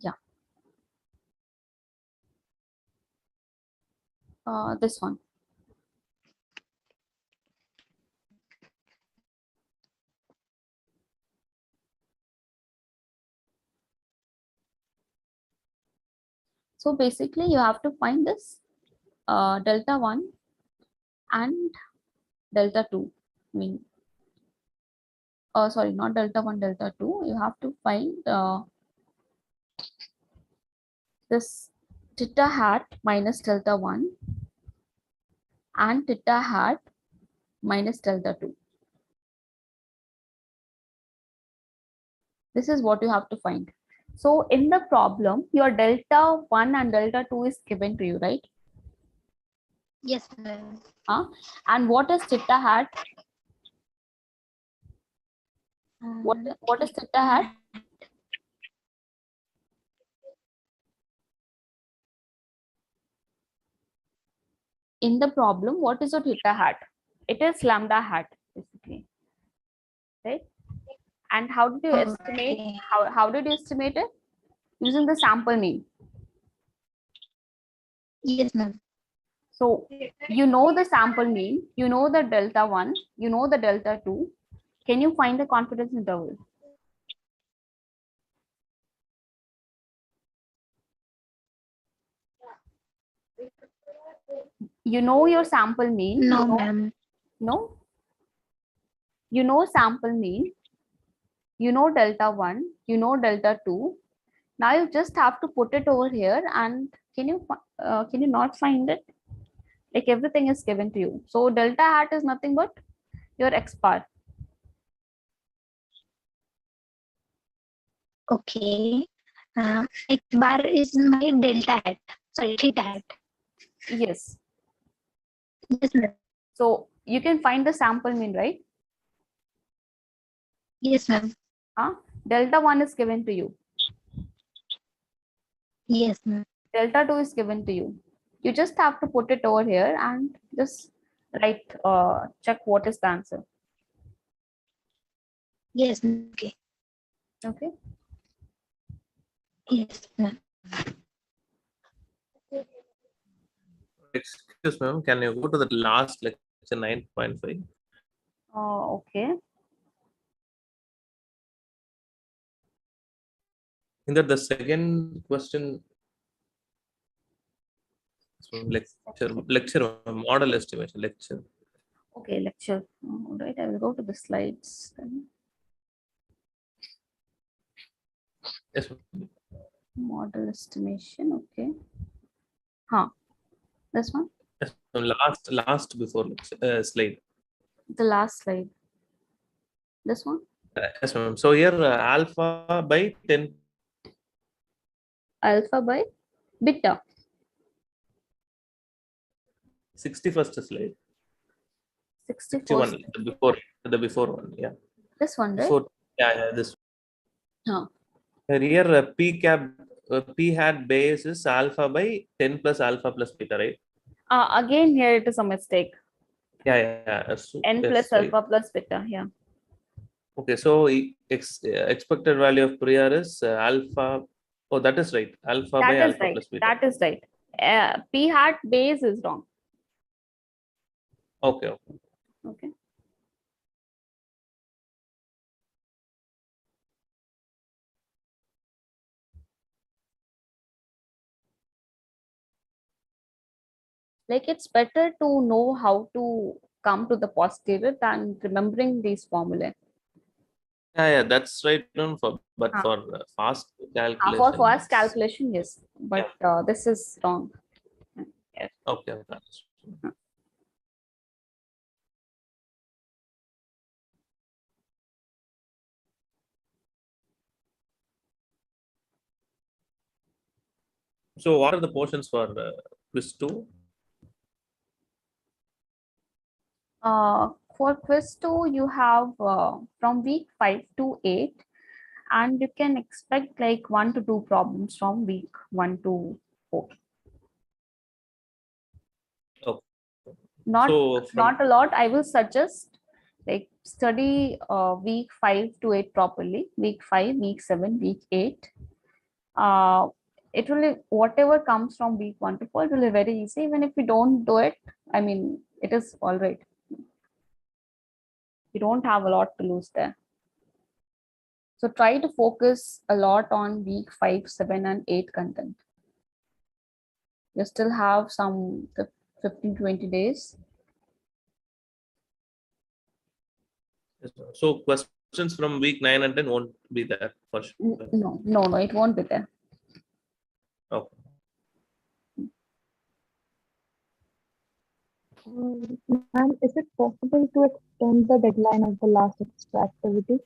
Yeah. This one. So basically you have to find this delta 1 and delta 2. I mean, sorry, not delta 1, delta 2. You have to find this theta hat minus delta 1 and theta hat minus delta 2. This is what you have to find. So in the problem, your delta 1 and delta 2 is given to you, right? Yes, ma'am. And what is theta hat? What is theta hat? In the problem, what is your theta hat? It is lambda hat, basically, right? And how did you estimate? Okay. How did you estimate it? Using the sample mean. Yes, ma'am. So you know the sample mean, you know the delta 1, you know the delta 2. Can you find the confidence interval? You know your sample mean. No, you know, ma'am. No? You know sample mean, you know delta 1, you know delta 2. Now you just have to put it over here, and can you not find it? Like everything is given to you. So delta hat is nothing but your x bar. Okay. X bar is my delta hat. Sorry, theta hat. Yes. Yes, ma'am. So you can find the sample mean, right? Yes, ma'am. Delta 1 is given to you. Yes, ma'am. Delta 2 is given to you. You just have to put it over here and just write, check what is the answer. Yes, ma'am. Okay. Okay. Yes, ma'am. Excuse me, ma'am, can you go to the last lecture 9.5? Okay. In that the second question, lecture model estimation lecture. Okay, lecture. All right, I will go to the slides then. Yes, ma'am. Model estimation. Okay. This one. Yes, ma'am. Last before slide. The last slide. This one. Yes, ma'am. So here alpha by 10. Alpha by beta. 61st slide. 61. 61. The before one. Yeah. This one, right? Before. Yeah. This. Huh. Here p hat base is alpha by 10 plus alpha plus beta, right? Again, here it is a mistake. Yeah. So, N plus alpha plus beta. Yeah. Okay, so expected value of prior is alpha. Oh, that is right. Alpha by alpha plus beta. That is right. P hat base is wrong. Okay. Okay. Like it's better to know how to come to the posterior than remembering these formulae. Yeah, that's right. For fast calculation. For fast calculation, yes, but this is wrong. Yes. Okay. So, what are the portions for quiz 2? For quiz 2, you have from week 5 to 8, and you can expect like 1 to 2 problems from week 1 to 4. Okay. Not a lot. I will suggest like study week 5 to 8 properly. Week 5, week 7, week 8. It will, whatever comes from week 1 to 4, it will be very easy. Even if we don't do it, I mean, it is all right. You don't have a lot to lose there. So try to focus a lot on week 5, 7, and 8 content. You still have some 15-20 days. So questions from week 9 and 10 won't be there for sure. No, it won't be there. Okay. And is it possible to extend the deadline of the last extra activity?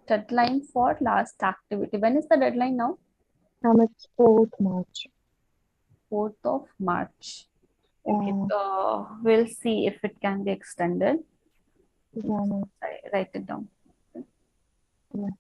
Deadline for last activity. When is the deadline now? It's 4th March. 4th of March. Okay. Yeah. We'll see if it can be extended. Yeah, ma'am. Write it down. Yeah.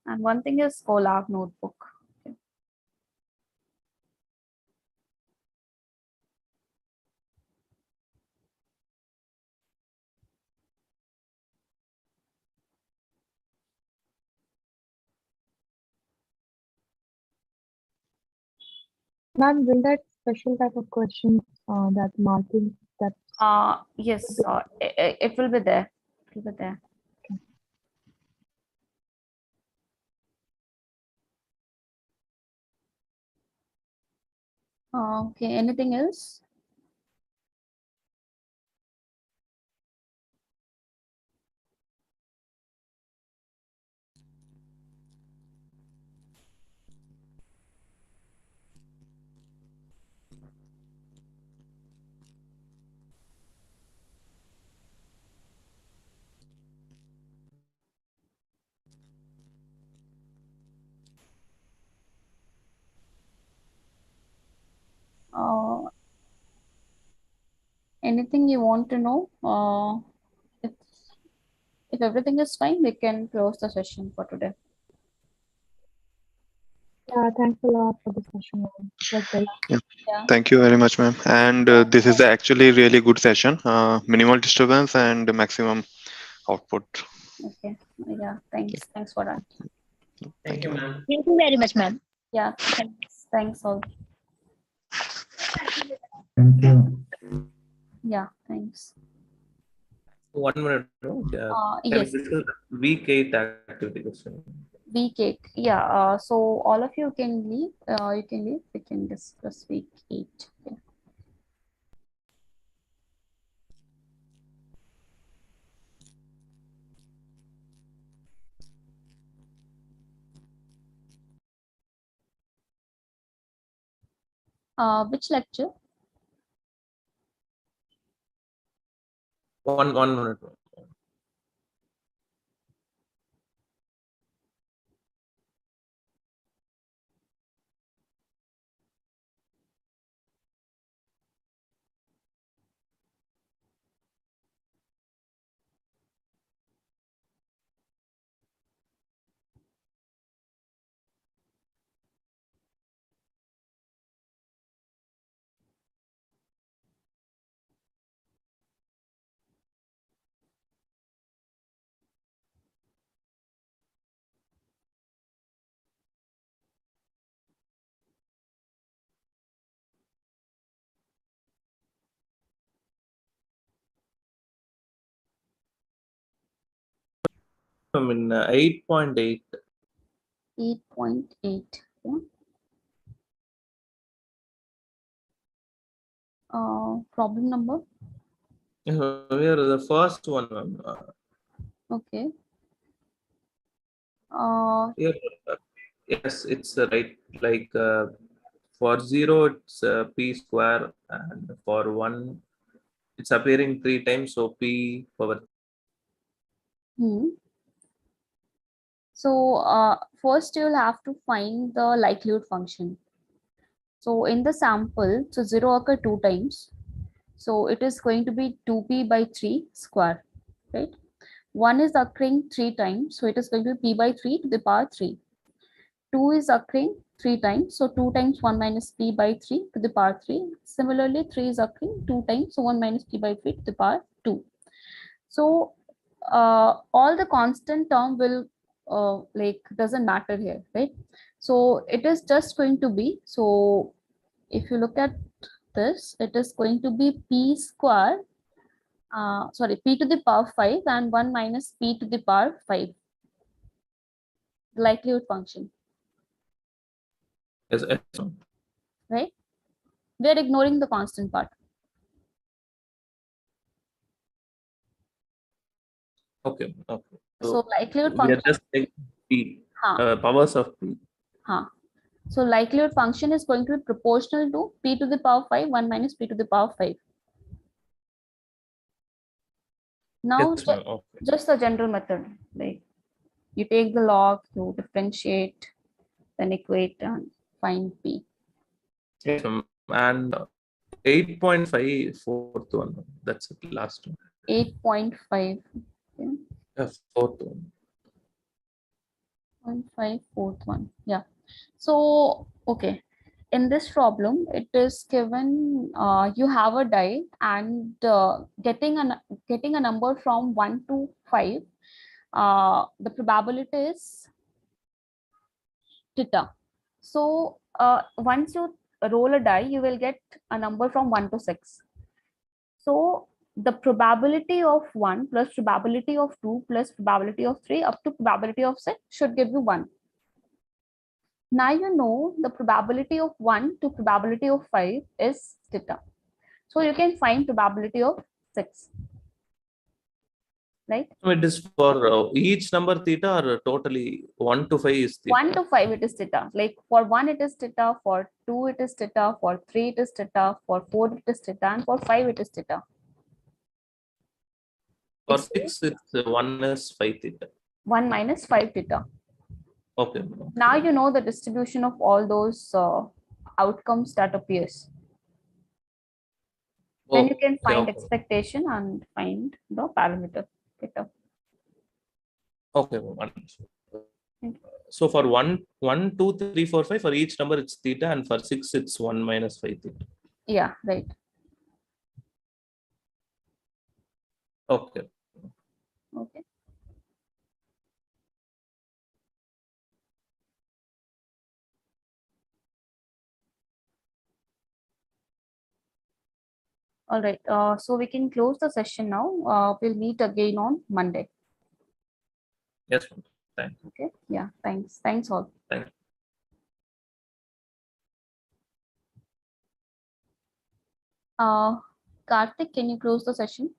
And one thing is Colab notebook. Okay. Ma'am, will that special type of questions, that marking that Yes, it will be there. It will be there. Okay, anything else? Anything you want to know? If, if everything is fine, we can close the session for today. Yeah, thanks a lot for the session, ma'am. It was very Yeah. Thank you very much, ma'am. And this is actually really good session. Minimal disturbance and maximum output. Okay. Yeah. Thanks. Thanks for that. Thank you, ma'am. Thank you very much, ma'am. Yeah. Thanks. Thanks all. Thank you. Yeah. Thanks. 1 minute. No? Can Yes. you discuss week 8 activity question? Week 8. Yeah. So all of you can leave. You can leave. We can discuss week 8. Okay. Which lecture? One minute. I mean 8.8. 8.8. Yeah. Problem number? Here the first one. Okay. Here, yes, it's right. Like for 0, it's p square, and for 1, it's appearing 3 times, so p power. So first you'll have to find the likelihood function. So in the sample, so 0 occur 2 times. So it is going to be 2p by 3 square, right? 1 is occurring 3 times, so it is going to be p by 3 to the power 3. 2 is occurring 3 times, so 2 times 1 minus p by 3 to the power 3. Similarly, 3 is occurring 2 times, so 1 minus p by 3 to the power 2. So all the constant term will like doesn't matter here, right? So it is just going to be, so if you look at this, it is going to be p square, p to the power 5 and 1 minus p to the power 5, the likelihood function. Yes, yes. right? We are ignoring the constant part. Okay. So likelihood we are function. just taking P, Huh. powers of P. Huh. So likelihood function is going to be proportional to p to the power 5, 1 minus p to the power 5. Now, Yes, ma'am. Okay. just the general method, like you take the log, you differentiate, then equate and find p. Yes, ma'am. And 8.5 fourth one. That's it. Last one. 8.5. Okay. Fourth one. 0.5 fourth one. Yeah. So, okay. In this problem, it is given you have a die and getting a number from 1 to 5. The probability is theta. So once you roll a die, you will get a number from 1 to 6. So the probability of 1 plus probability of 2 plus probability of 3 up to probability of 6 should give you 1. Now you know the probability of 1 to probability of 5 is theta. So you can find probability of 6. Right? So it is for each number theta or totally 1 to 5 is theta? 1 to 5 it is theta. Like for 1 it is theta, for 2 it is theta, for 3 it is theta, for 4 it is theta, and for 5 it is theta. For 6 it's 1 is 5 theta. 1 minus 5 theta. Okay. Now you know the distribution of all those outcomes that appears. Then you can find expectation and find the parameter theta. Okay, wonderful. So for 1, 2, 3, 4, 5, for each number it's theta, and for 6 it's 1 minus 5 theta. Yeah, right. Okay. Okay. All right. So we can close the session now. We'll meet again on Monday. Yes. Thank you. Okay. Yeah. Thanks. Thanks all. Thank you. Karthik, can you close the session?